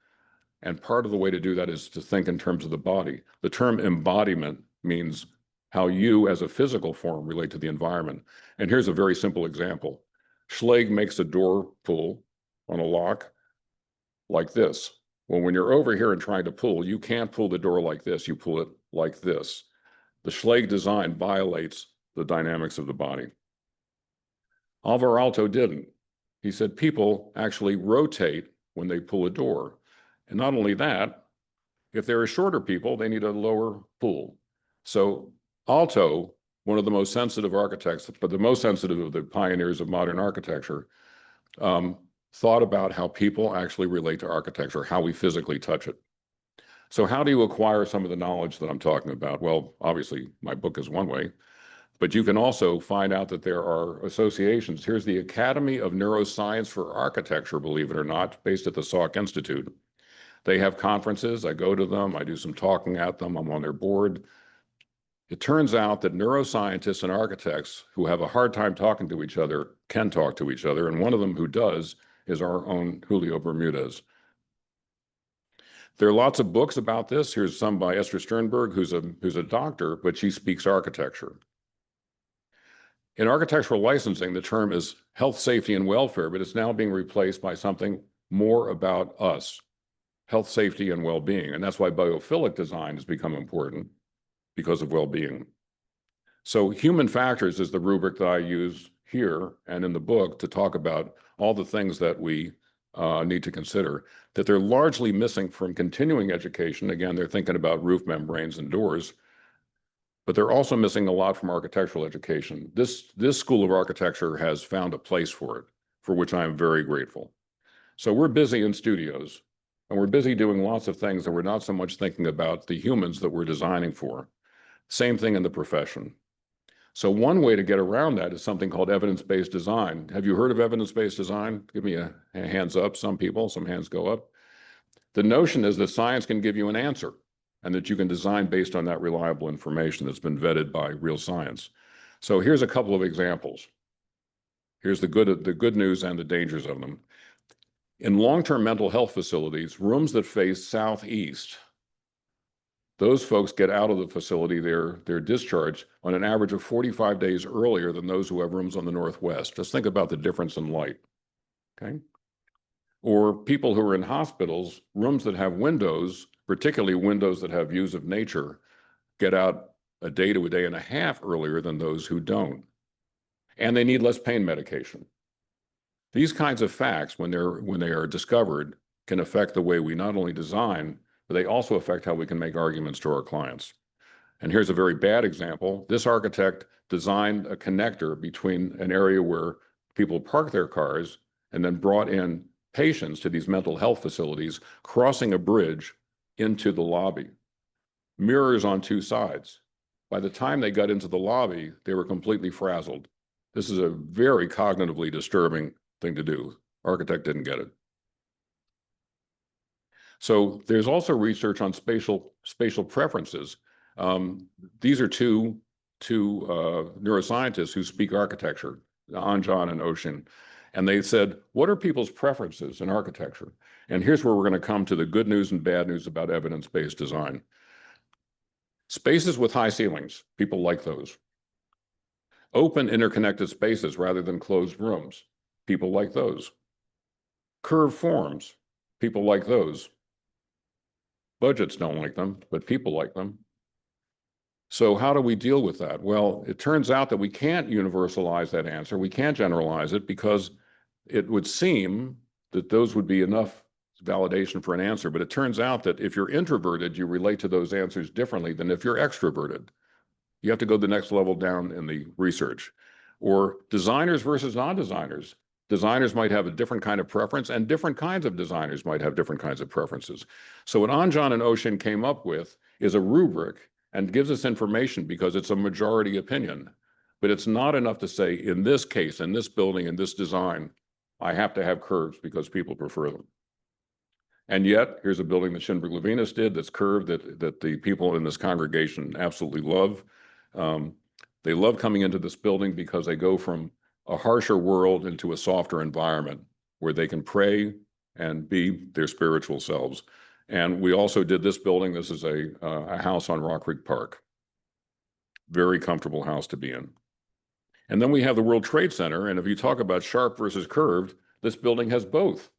[SPEAKER 2] and part of the way to do that is to think in terms of the body. The term embodiment means how you as a physical form relate to the environment. And here's a very simple example. Schlage makes a door pull on a lock like this. Well, when you're over here and trying to pull, you can't pull the door like this, you pull it like this. The Schlage design violates the dynamics of the body. Alvar Aalto didn't. He said people actually rotate when they pull a door. And not only that, if there are shorter people, they need a lower pull. So Aalto, one of the most sensitive architects, but the most sensitive of the pioneers of modern architecture, thought about how people actually relate to architecture, how we physically touch it. So how do you acquire some of the knowledge that I'm talking about? Well, obviously, my book is one way, but you can also find out that there are associations. Here's the Academy of Neuroscience for Architecture, believe it or not, based at the Salk Institute. They have conferences. I go to them. I do some talking at them. I'm on their board. It turns out that neuroscientists and architects who have a hard time talking to each other can talk to each other. And one of them who does is our own Julio Bermudez. There are lots of books about this. Here's some by Esther Sternberg, who's a doctor, but she speaks architecture. In architectural licensing, the term is health, safety, and welfare, but it's now being replaced by something more about us, health, safety, and well-being. And that's why biophilic design has become important, because of well-being. So human factors is the rubric that I use here and in the book to talk about all the things that we need to consider, that they're largely missing from continuing education. Again, they're thinking about roof membranes and doors, but they're also missing a lot from architectural education. This school of architecture has found a place for it, for which I am very grateful. So we're busy in studios, and we're busy doing lots of things that we're not so much thinking about the humans that we're designing for. Same thing in the profession. So one way to get around that is something called evidence-based design. Have you heard of evidence-based design? Give me a hands up, some people, some hands go up. The notion is that science can give you an answer and that you can design based on that reliable information that's been vetted by real science. So here's a couple of examples. Here's the good news and the dangers of them. In long-term mental health facilities, rooms that face southeast, those folks get out of the facility, they're discharged on an average of 45 days earlier than those who have rooms on the northwest. Just think about the difference in light, okay? Or people who are in hospitals, rooms that have windows, particularly windows that have views of nature, get out a day to a day and a half earlier than those who don't. And they need less pain medication. These kinds of facts, when they are discovered, can affect the way we not only design, but they also affect how we can make arguments to our clients. And here's a very bad example. This architect designed a connector between an area where people park their cars and then brought in patients to these mental health facilities, crossing a bridge into the lobby. Mirrors on two sides. By the time they got into the lobby, they were completely frazzled. This is a very cognitively disturbing thing to do. Architect didn't get it. So there's also research on spatial preferences. These are two neuroscientists who speak architecture, Anjan and Oshin, and they said, what are people's preferences in architecture? And here's where we're going to come to the good news and bad news about evidence-based design. Spaces with high ceilings, people like those. Open interconnected spaces rather than closed rooms, people like those. Curved forms, people like those. Budgets don't like them, but people like them. So how do we deal with that? Well, it turns out that we can't universalize that answer. We can't generalize it because it would seem that those would be enough validation for an answer. But it turns out that if you're introverted, you relate to those answers differently than if you're extroverted. You have to go the next level down in the research. Or designers versus non-designers. Designers might have a different kind of preference, and different kinds of designers might have different kinds of preferences. So what Anjan and Oshin came up with is a rubric and gives us information because it's a majority opinion. But it's not enough to say, in this case, in this building, in this design, I have to have curves because people prefer them. And yet, here's a building that Shinberg Levinus did that's curved that the people in this congregation absolutely love. They love coming into this building because they go from a harsher world into a softer environment where they can pray and be their spiritual selves. And we also did this building. This is a house on Rock Creek Park. Very comfortable house to be in. And then we have the World Trade Center. And if you talk about sharp versus curved, this building has both.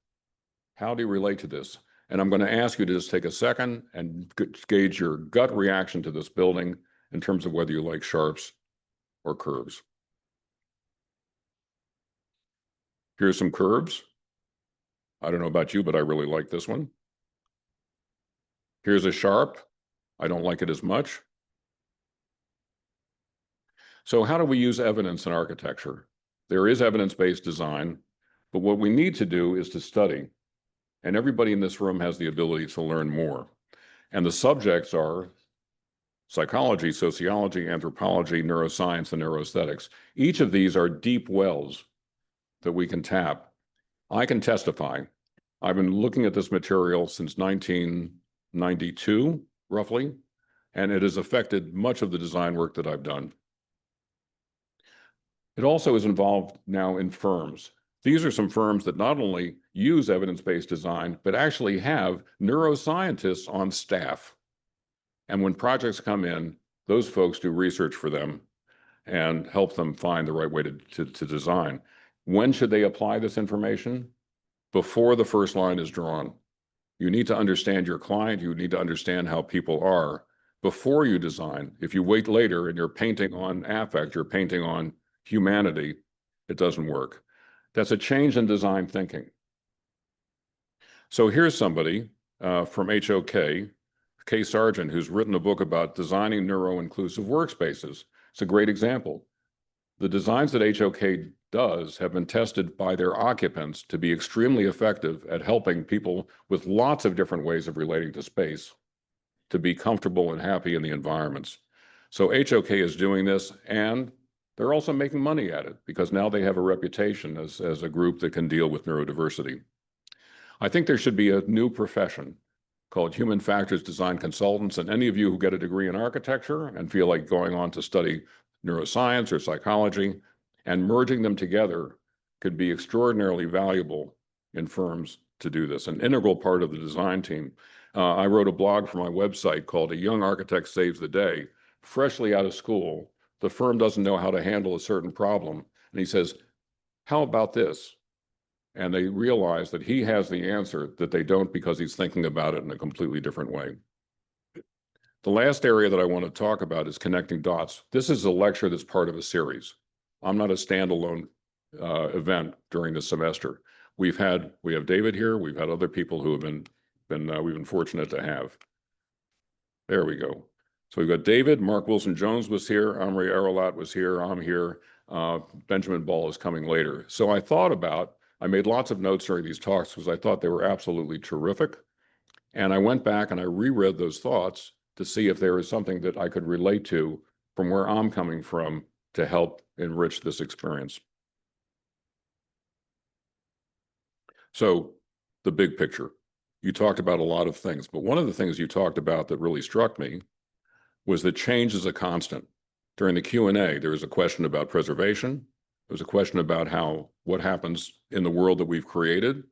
[SPEAKER 2] How do you relate to this? And I'm going to ask you to just take a second and gauge your gut reaction to this building in terms of whether you like sharps or curves. Here's some curves. I don't know about you, but I really like this one. Here's a sharp. I don't like it as much. So how do we use evidence in architecture? There is evidence-based design, but what we need to do is to study. And everybody in this room has the ability to learn more. And the subjects are psychology, sociology, anthropology, neuroscience, and neuroaesthetics. Each of these are deep wells that we can tap. I can testify. I've been looking at this material since 1992, roughly, and it has affected much of the design work that I've done. It also is involved now in firms. These are some firms that not only use evidence-based design, but actually have neuroscientists on staff. And when projects come in, those folks do research for them and help them find the right way to design. When should they apply this information? Before the first line is drawn. You need to understand your client. You need to understand how people are before you design. If you wait later and you're painting on affect, you're painting on humanity, it doesn't work. That's a change in design thinking. So here's somebody from HOK, Kay Sargent, who's written a book about designing neuro-inclusive workspaces. It's a great example. The designs that HOK does have been tested by their occupants to be extremely effective at helping people with lots of different ways of relating to space to be comfortable and happy in the environments. So HOK is doing this, and they're also making money at it because now they have a reputation as a group that can deal with neurodiversity. I think there should be a new profession called human factors design consultants, and any of you who get a degree in architecture and feel like going on to study neuroscience or psychology and merging them together could be extraordinarily valuable in firms to do this, an integral part of the design team. I wrote a blog for my website called A Young Architect Saves the Day. Freshly out of school, the firm doesn't know how to handle a certain problem, and he says, how about this? And they realize that he has the answer that they don't because he's thinking about it in a completely different way. The last area that I want to talk about is connecting dots. This is a lecture that's part of a series. I'm not a standalone event during the semester. We have David here. We've had other people who have we've been fortunate to have. There we go. So we've got David, Mark Wilson-Jones was here, Omri Aralat was here, I'm here, Benjamin Ball is coming later. So I made lots of notes during these talks because I thought they were absolutely terrific. And I went back and I reread those thoughts to see if there was something that I could relate to from where I'm coming from to help enrich this experience. So the big picture, you talked about a lot of things, but one of the things you talked about that really struck me was that change is a constant. During the Q&A, there was a question about preservation. There was a question about what happens in the world that we've created.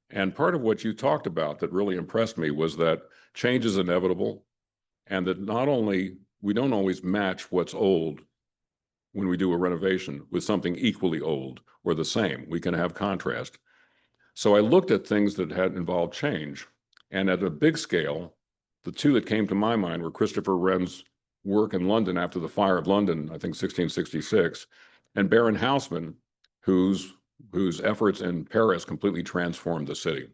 [SPEAKER 2] And part of what you talked about that really impressed me was that change is inevitable and that not only we don't always match what's old when we do a renovation with something equally old or the same. We can have contrast. So I looked at things that had involved change. And at a big scale, the two that came to my mind were Christopher Wren's work in London after the fire of London, I think 1666, and Baron Haussmann, whose efforts in Paris completely transformed the city.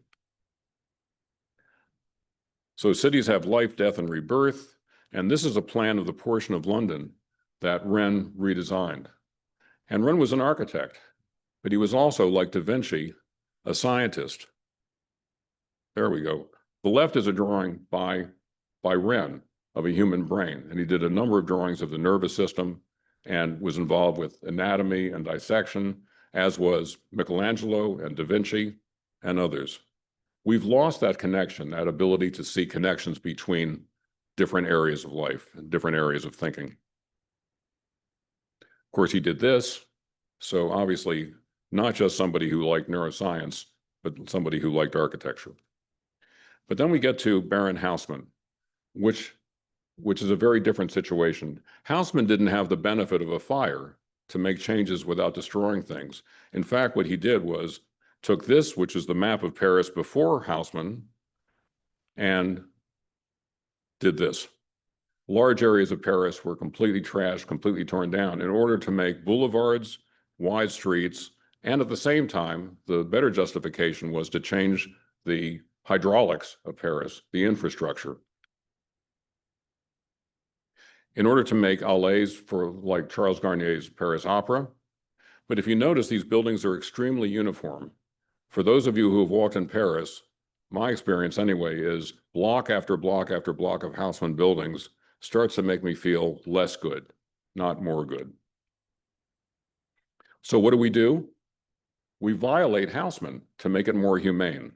[SPEAKER 2] So cities have life, death, and rebirth, and this is a plan of the portion of London that Wren redesigned. And Wren was an architect, but he was also, like Da Vinci, a scientist. There we go. The left is a drawing by Wren of a human brain, and he did a number of drawings of the nervous system and was involved with anatomy and dissection, as was Michelangelo and Da Vinci and others. We've lost that connection, that ability to see connections between different areas of life and different areas of thinking. Of course, he did this. So obviously, not just somebody who liked neuroscience, but somebody who liked architecture. But then we get to Baron Haussmann, which is a very different situation. Haussmann didn't have the benefit of a fire to make changes without destroying things. In fact, what he did was took this, which is the map of Paris before Haussmann, and did this. Large areas of Paris were completely trashed, completely torn down in order to make boulevards, wide streets, and at the same time, the better justification was to change the hydraulics of Paris, the infrastructure, in order to make allées for like Charles Garnier's Paris Opera. But if you notice, these buildings are extremely uniform. For those of you who have walked in Paris, my experience anyway is block after block after block of Haussmann buildings starts to make me feel less good, not more good. So what do? We violate Haussmann to make it more humane.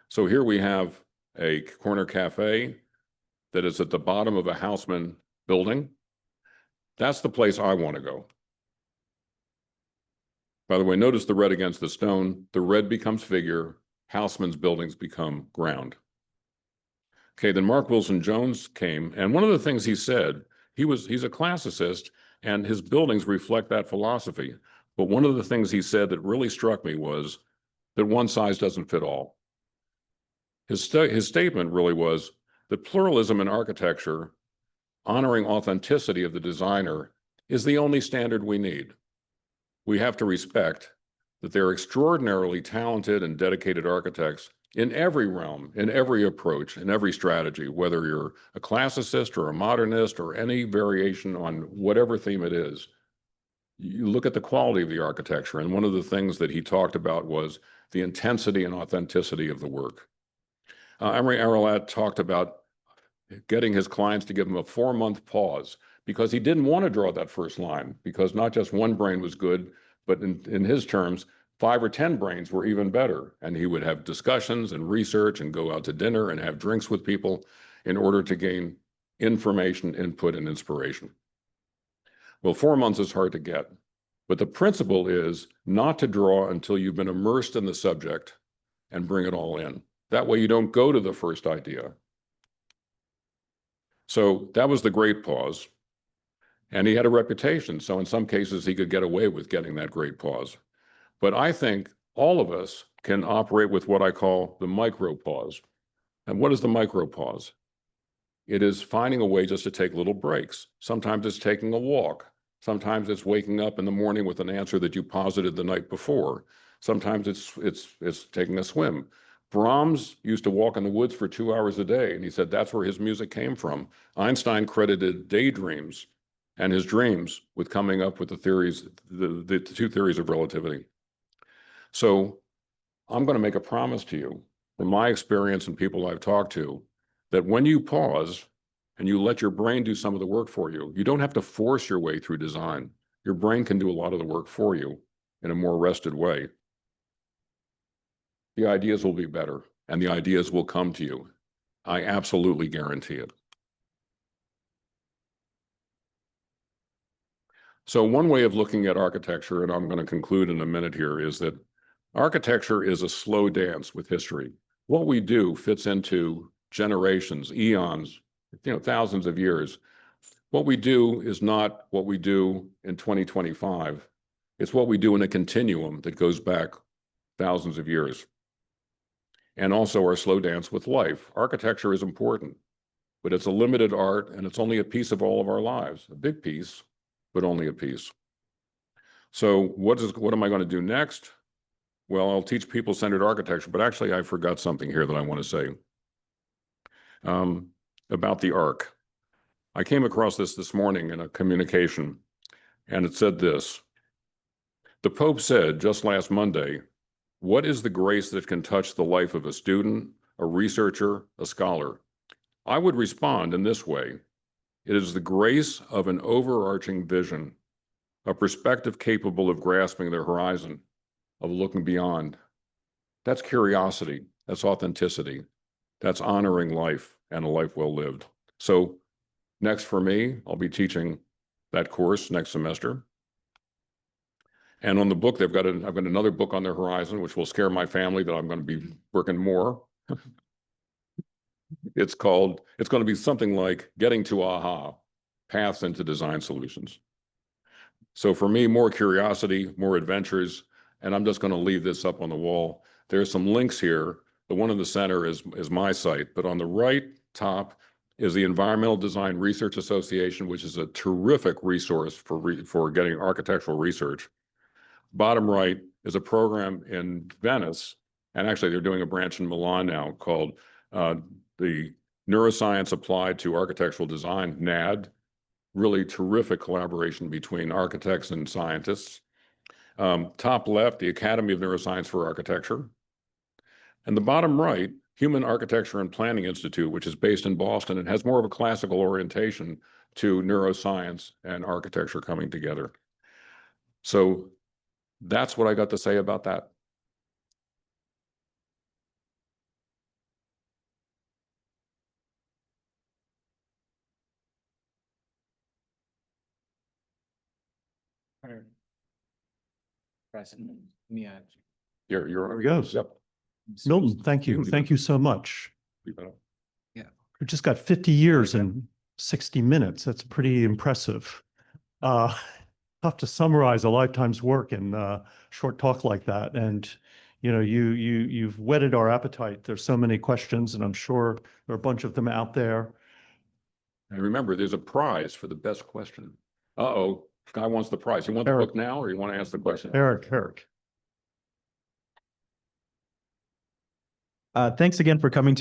[SPEAKER 2] So here we have a corner cafe that is at the bottom of a Haussmann building. That's the place I want to go. By the way, notice the red against the stone. The red becomes figure. Haussmann's buildings become ground. Okay, then Mark Wilson Jones came, and one of the things he said, he's a classicist, and his buildings reflect that philosophy. But one of the things he said that really struck me was that one size doesn't fit all. His statement really was that pluralism in architecture, honoring authenticity of the designer, is the only standard we need. We have to respect that they're extraordinarily talented and dedicated architects in every realm, in every approach, in every strategy, whether you're a classicist or a modernist or any variation on whatever theme it is. You look at the quality of the architecture, and one of the things that he talked about was the intensity and authenticity of the work. Emery Aralat talked about getting his clients to give him a 4-month pause because he didn't want to draw that first line, because not just one brain was good, but in his terms, 5 or 10 brains were even better. And he would have discussions and research and go out to dinner and have drinks with people in order to gain information, input, and inspiration. Well, 4 months is hard to get, but the principle is not to draw until you've been immersed in the subject and bring it all in. That way you don't go to the first idea. So that was the great pause. And he had a reputation. So in some cases, he could get away with getting that great pause. But I think all of us can operate with what I call the micro pause. And what is the micro pause? It is finding a way just to take little breaks. Sometimes it's taking a walk. Sometimes it's waking up in the morning with an answer that you posited the night before. Sometimes it's taking a swim. Brahms used to walk in the woods for 2 hours a day, and he said that's where his music came from. Einstein credited daydreams and his dreams with coming up with the theories, the 2 theories of relativity. So I'm going to make a promise to you, from my experience and people I've talked to, that when you pause and you let your brain do some of the work for you, you don't have to force your way through design. Your brain can do a lot of the work for you in a more rested way. The ideas will be better, and the ideas will come to you. I absolutely guarantee it. So one way of looking at architecture, and I'm going to conclude in a minute here, is that architecture is a slow dance with history. What we do fits into generations, eons, thousands of years. What we do is not what we do in 2025. It's what we do in a continuum that goes back thousands of years. And also our slow dance with life. Architecture is important, but it's a limited art, and it's only a piece of all of our lives, a big piece, but only a piece. So what am I going to do next? Well, I'll teach people-centered architecture, but actually I forgot something here that I want to say about the arc. I came across this morning in a communication, and it said this: the Pope said just last Monday, "What is the grace that can touch the life of a student, a researcher, a scholar?" I would respond in this way: it is the grace of an overarching vision, a perspective capable of grasping the horizon, of looking beyond. That's curiosity. That's authenticity. That's honoring life and a life well lived. So next for me, I'll be teaching that course next semester. And on the book, I've got another book on their horizon, which will scare my family that I'm going to be working more. It's going to be something like Getting to AHA, Paths into Design Solutions. So for me, more curiosity, more adventures, and I'm just going to leave this up on the wall. There's some links here. The one in the center is my site, but on the right top is the Environmental Design Research Association, which is a terrific resource for getting architectural research. Bottom right is a program in Venice, and actually they're doing a branch in Milan now called the Neuroscience Applied to Architectural Design, NAD. Really terrific collaboration between architects and scientists. Top left, the Academy of Neuroscience for Architecture. And the bottom right, Human Architecture and Planning Institute, which is based in Boston and has more of a classical orientation to neuroscience and architecture coming together. So that's what I got to say about that.
[SPEAKER 3] President, yeah.
[SPEAKER 2] You're
[SPEAKER 1] There he goes.
[SPEAKER 2] Yep.
[SPEAKER 1] Milton, thank you. Thank you so much. We just got 50 years in 60 minutes. That's pretty impressive. Tough to summarize a lifetime's work in a short talk like that. And you know, you've whetted our appetite. There's so many questions, and I'm sure there are a bunch of them out there.
[SPEAKER 2] And remember, there's a prize for the best question. Uh-oh, guy wants the prize. You want the
[SPEAKER 1] Eric.
[SPEAKER 2] book now, or you want to ask the question?
[SPEAKER 1] Eric.
[SPEAKER 4] Thanks again for coming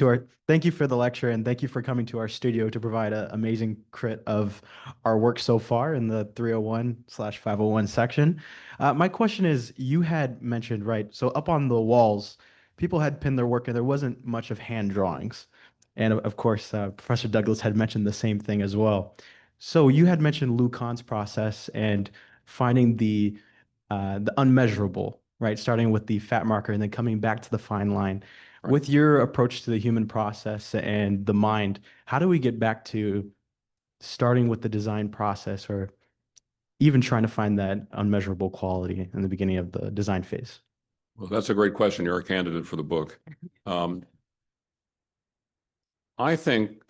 [SPEAKER 4] thank you for the lecture, and thank you for coming to our studio to provide an amazing crit of our work so far in the 301/501 section. My question is, you had mentioned, right, so up on the walls, people had pinned their work and there wasn't much of hand drawings. And of course, Professor Douglas had mentioned the same thing as well. So you had mentioned Lou Kahn's process and finding the unmeasurable, right? Starting with the fat marker and then coming back to the fine line.
[SPEAKER 2] Right.
[SPEAKER 4] With your approach to the human process and the mind, how do we get back to starting with the design process or even trying to find that unmeasurable quality in the beginning of the design phase?
[SPEAKER 2] Well, that's a great question. You're a candidate for the book. I think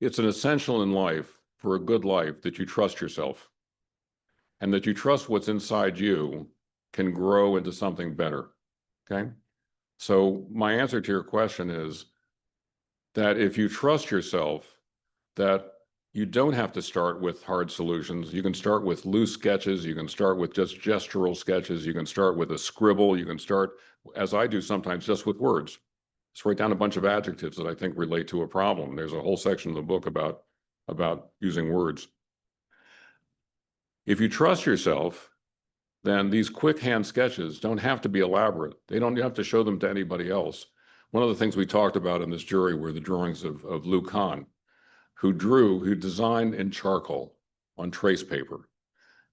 [SPEAKER 2] it's an essential in life, for a good life, that you trust yourself and that you trust what's inside you can grow into something better, okay? So my answer to your question is that if you trust yourself, that you don't have to start with hard solutions. You can start with loose sketches. You can start with just gestural sketches. You can start with a scribble. You can start, as I do sometimes, just with words. Just write down a bunch of adjectives that I think relate to a problem. There's a whole section of the book about using words. If you trust yourself, then these quick hand sketches don't have to be elaborate. They don't have to show them to anybody else. One of the things we talked about in this jury were the drawings of Lou Kahn, who designed in charcoal on trace paper.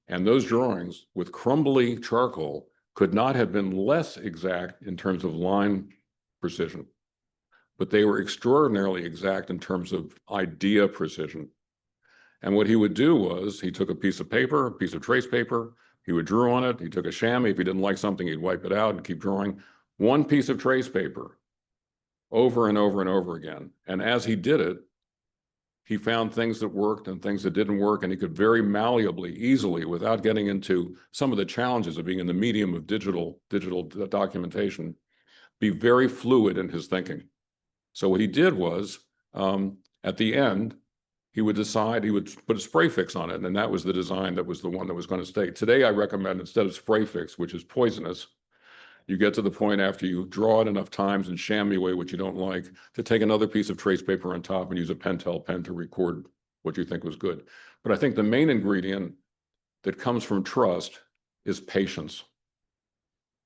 [SPEAKER 2] And those drawings with crumbly charcoal could not have been less exact in terms of line precision, but they were extraordinarily exact in terms of idea precision. And what he would do was he took a piece of paper, a piece of trace paper, he would draw on it, he took a chamois. If he didn't like something, he'd wipe it out and keep drawing. One piece of trace paper over and over and over again. And as he did it, he found things that worked and things that didn't work, and he could very malleably, easily, without getting into some of the challenges of being in the medium of digital documentation, be very fluid in his thinking. So what he did was, at the end, he would decide, he would put a spray fix on it, and that was the design that was the one that was going to stay. Today, I recommend, instead of spray fix, which is poisonous, you get to the point after you draw it enough times and chamois away what you don't like, to take another piece of trace paper on top and use a Pentel pen to record what you think was good. But I think the main ingredient that comes from trust is patience.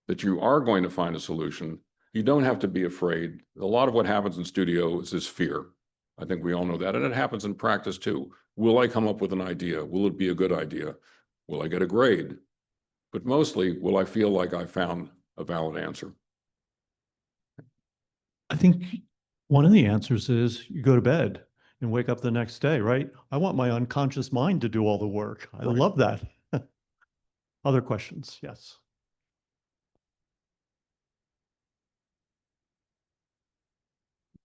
[SPEAKER 2] That you are going to find a solution. You don't have to be afraid. A lot of what happens in studios is fear. I think we all know that, and it happens in practice too. Will I come up with an idea? Will it be a good idea? Will I get a grade? But mostly, will I feel like I found a valid answer?
[SPEAKER 1] I think one of the answers is you go to bed and wake up the next day, right? I want my unconscious mind to do all the work. I
[SPEAKER 2] Right.
[SPEAKER 1] love that. Other questions? Yes.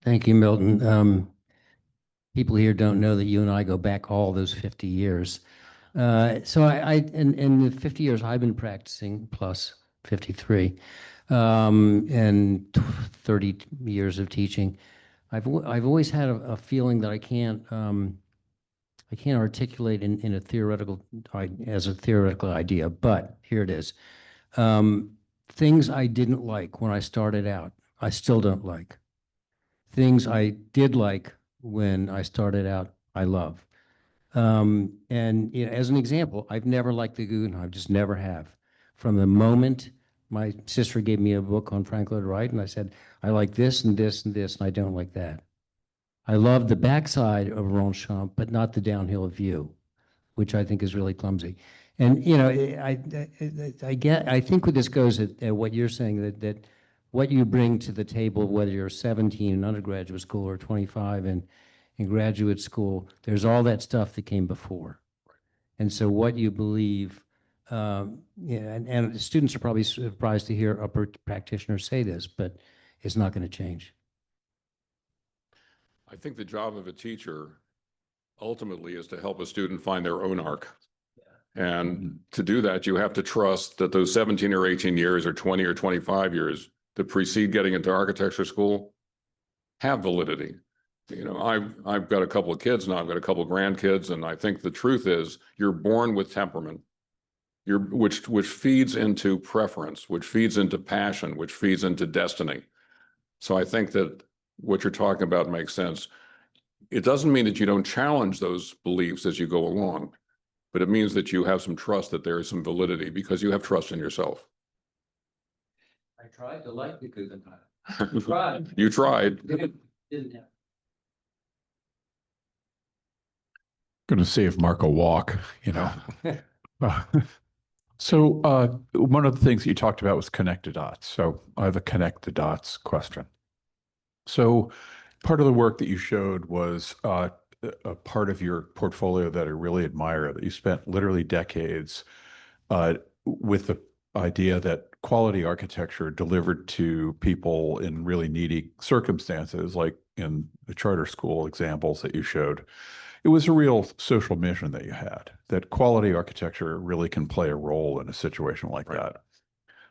[SPEAKER 3] Thank you, Milton. People here don't know that you and I go back all those 50 years. So in the 50 years I've been practicing, plus 53, and 30 years of teaching, I've always had a feeling that I can't articulate in a theoretical as a theoretical idea, but here it is. Things I didn't like when I started out, I still don't like. Things I did like when I started out, I love. And you know, as an example, I've never liked the Guggenheim, just never have. From the moment my sister gave me a book on Frank Lloyd Wright, and I said, I like this and this and this, and I don't like that. I love the backside of Ronchamp, but not the downhill view, which I think is really clumsy. And you know, I think what this goes at what you're saying, that what you bring to the table, whether you're 17 in undergraduate school or 25 in graduate school, there's all that stuff that came before. And so what you believe, yeah, and students are probably surprised to hear a practitioner say this, but it's not going to change.
[SPEAKER 2] I think the job of a teacher ultimately is to help a student find their own arc. And to do that, you have to trust that those 17 or 18 years or 20 or 25 years that precede getting into architecture school have validity. You know, I've got a couple of kids now, I've got a couple of grandkids, and I think the truth is you're born with temperament, which feeds into preference, which feeds into passion, which feeds into destiny. So I think that what you're talking about makes sense. It doesn't mean that you don't challenge those beliefs as you go along, but it means that you have some trust that there is some validity because you have trust in yourself.
[SPEAKER 3] I tried to like the Guggenheim. Tried.
[SPEAKER 2] You tried.
[SPEAKER 3] Didn't happen.
[SPEAKER 5] Going to save Mark a walk, you know. So one of the things that you talked about was connect the dots. So I have a connect the dots question. So part of the work that you showed was a part of your portfolio that I really admire, that you spent literally decades with the idea that quality architecture delivered to people in really needy circumstances, like in the charter school examples that you showed. It was a real social mission that you had, that quality architecture really can play a role in a situation like that.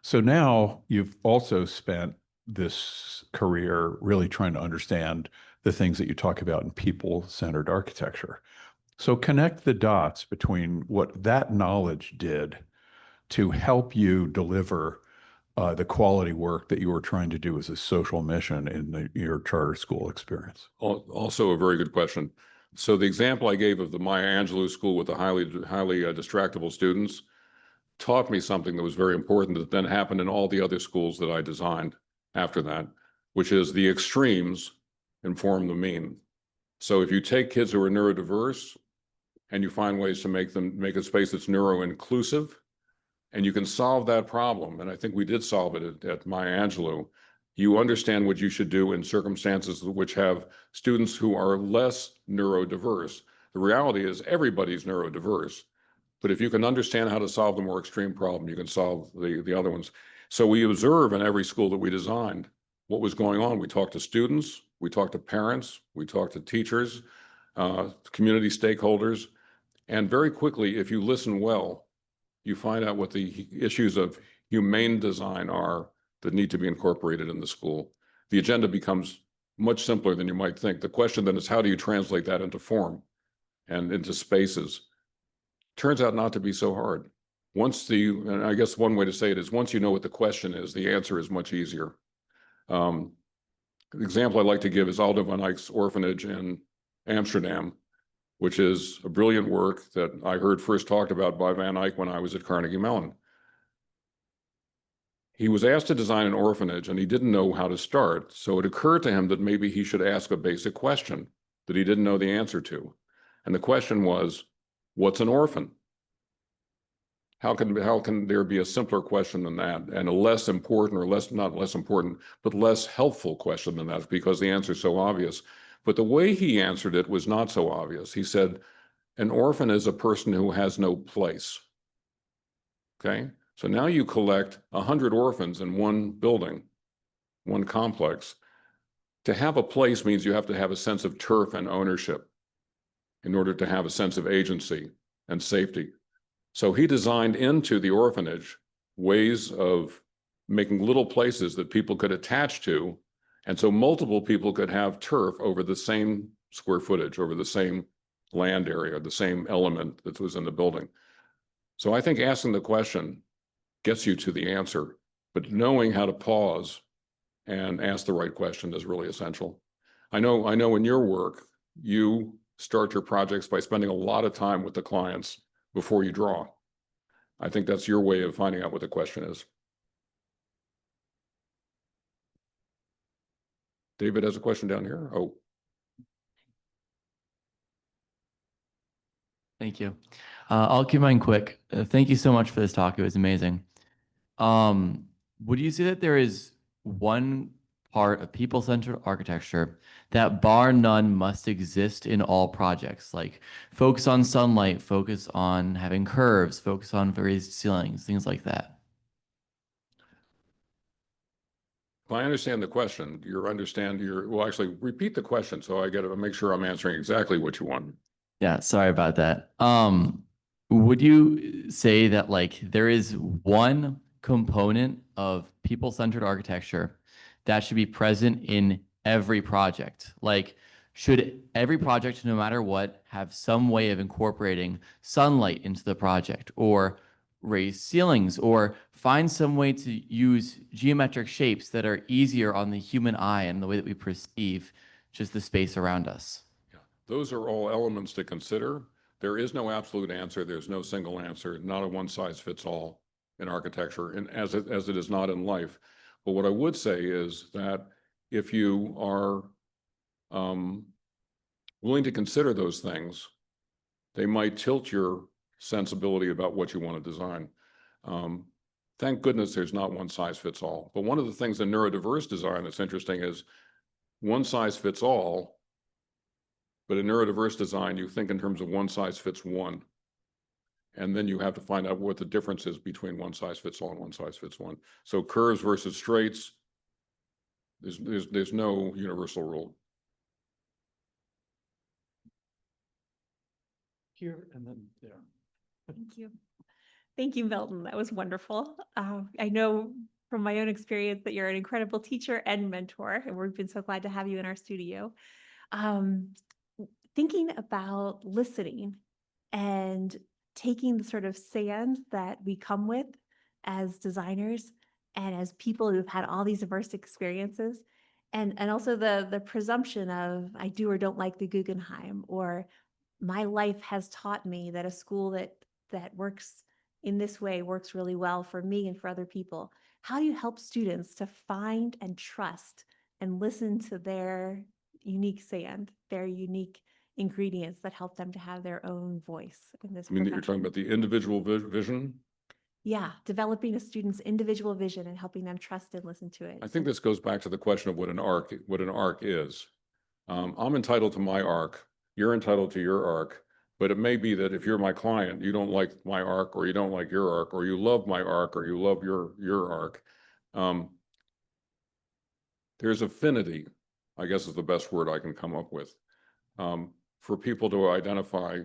[SPEAKER 5] So now you've also spent this career really trying to understand the things that you talk about in people-centered architecture. So connect the dots between what that knowledge did to help you deliver the quality work that you were trying to do as a social mission in your charter school experience.
[SPEAKER 2] Also a very good question. So the example I gave of the Maya Angelou school with the highly distractible students taught me something that was very important that then happened in all the other schools that I designed after that, which is the extremes inform the mean. So if you take kids who are neurodiverse and you find ways to make a space that's neuro-inclusive, and you can solve that problem, and I think we did solve it at Maya Angelou, you understand what you should do in circumstances which have students who are less neurodiverse. The reality is everybody's neurodiverse, but if you can understand how to solve the more extreme problem, you can solve the other ones. So we observe in every school that we designed what was going on. We talked to students, we talked to parents, we talked to teachers, community stakeholders, and very quickly, if you listen well, you find out what the issues of humane design are that need to be incorporated in the school. The agenda becomes much simpler than you might think. The question then is, how do you translate that into form and into spaces? Turns out not to be so hard. And I guess one way to say it is, once you know what the question is, the answer is much easier. The example I like to give is Aldo van Eyck's orphanage in Amsterdam, which is a brilliant work that I heard first talked about by Van Eyck when I was at Carnegie Mellon. He was asked to design an orphanage and he didn't know how to start. So it occurred to him that maybe he should ask a basic question that he didn't know the answer to. And the question was, what's an orphan? How can there be a simpler question than that, and a less important, or not less important, but less helpful question than that, because the answer is so obvious. But the way he answered it was not so obvious. He said, an orphan is a person who has no place. Okay, so now you collect 100 orphans in one building, one complex. To have a place means you have to have a sense of turf and ownership in order to have a sense of agency and safety. So he designed into the orphanage ways of making little places that people could attach to. And so multiple people could have turf over the same square footage, over the same land area, the same element that was in the building. So I think asking the question gets you to the answer, but knowing how to pause and ask the right question is really essential. I know in your work, you start your projects by spending a lot of time with the clients before you draw. I think that's your way of finding out what the question is. David has a question down here. Oh,
[SPEAKER 6] Thank you. I'll keep mine quick. Thank you so much for this talk. It was amazing. Would you say that there is one part of people-centered architecture that bar none must exist in all projects? Like focus on sunlight, focus on having curves, focus on raised ceilings, things like that.
[SPEAKER 2] if I understand the question, well, actually repeat the question so I get to make sure I'm answering exactly what you want.
[SPEAKER 6] Yeah, sorry about that. Would you say that like there is one component of people-centered architecture that should be present in every project? Like, should every project, no matter what, have some way of incorporating sunlight into the project, or raised ceilings, or find some way to use geometric shapes that are easier on the human eye and the way that we perceive just the space around us?
[SPEAKER 2] Those are all elements to consider. There is no absolute answer. There's no single answer, not a one size fits all in architecture, and as it is not in life. But what I would say is that if you are willing to consider those things, they might tilt your sensibility about what you want to design. Thank goodness there's not one size fits all. But one of the things in neurodiverse design that's interesting is one size fits all. But in neurodiverse design, you think in terms of one size fits one. And then you have to find out what the difference is between one size fits all and one size fits one. So curves versus straights, there's no universal rule.
[SPEAKER 1] Here and then there.
[SPEAKER 7] Thank you. Thank you, Milton. That was wonderful. I know from my own experience that you're an incredible teacher and mentor, and we've been so glad to have you in our studio. Thinking about listening and taking the sort of sand that we come with as designers and as people who've had all these diverse experiences, and also the presumption of I do or don't like the Guggenheim, or my life has taught me that a school that works in this way works really well for me and for other people. How do you help students to find and trust and listen to their unique sand, their unique ingredients that help them to have their own voice in this
[SPEAKER 2] I mean, you're talking
[SPEAKER 7] profession?
[SPEAKER 2] about the individual vision.
[SPEAKER 7] Yeah, developing a student's individual vision and helping them trust and listen to it.
[SPEAKER 2] I think this goes back to the question of what an arc is. I'm entitled to my arc. You're entitled to your arc. But it may be that if you're my client, you don't like my arc, or you don't like your arc, or you love my arc, or you love your arc. There's affinity, I guess is the best word I can come up with, for people to identify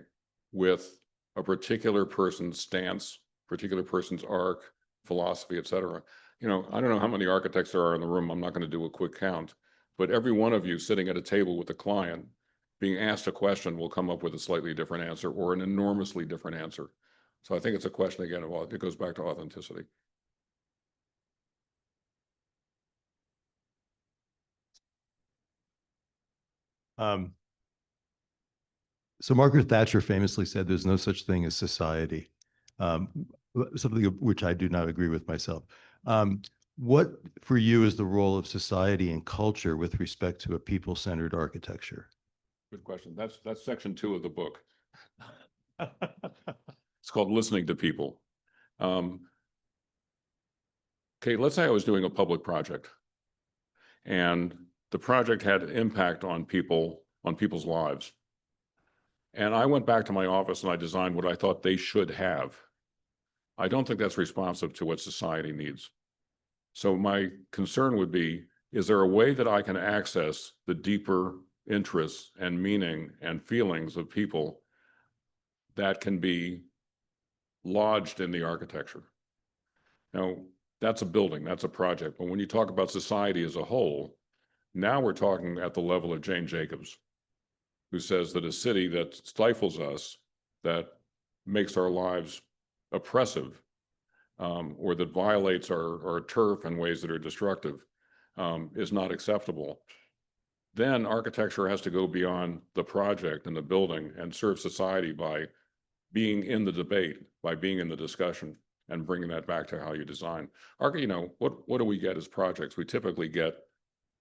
[SPEAKER 2] with a particular person's stance, particular person's arc, philosophy, et cetera. I don't know how many architects there are in the room. I'm not going to do a quick count, but every one of you sitting at a table with a client being asked a question will come up with a slightly different answer, or an enormously different answer. So I think it's a question, again, of it goes back to authenticity.
[SPEAKER 8] So Margaret Thatcher famously said there's no such thing as society, something of which I do not agree with myself. What for you is the role of society and culture with respect to a people-centered architecture?
[SPEAKER 2] Good question. That's section 2 of the book. It's called Listening to People. Okay, let's say I was doing a public project and the project had impact on people, on people's lives. And I went back to my office and I designed what I thought they should have. I don't think that's responsive to what society needs. So my concern would be, is there a way that I can access the deeper interests and meaning and feelings of people that can be lodged in the architecture? Now, that's a building, that's a project. But when you talk about society as a whole, now we're talking at the level of Jane Jacobs, who says that a city that stifles us, that makes our lives oppressive, or that violates our turf in ways that are destructive, is not acceptable. Then architecture has to go beyond the project and the building and serve society by being in the debate, by being in the discussion, and bringing that back to how you design. You know, what do we get as projects? We typically get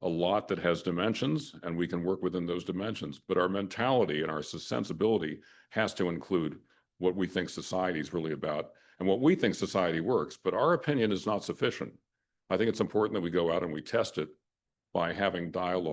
[SPEAKER 2] a lot that has dimensions, and we can work within those dimensions. But our mentality and our sensibility has to include what we think society is really about and what we think society works. But our opinion is not sufficient. I think it's important that we go out and we test it by having dialogue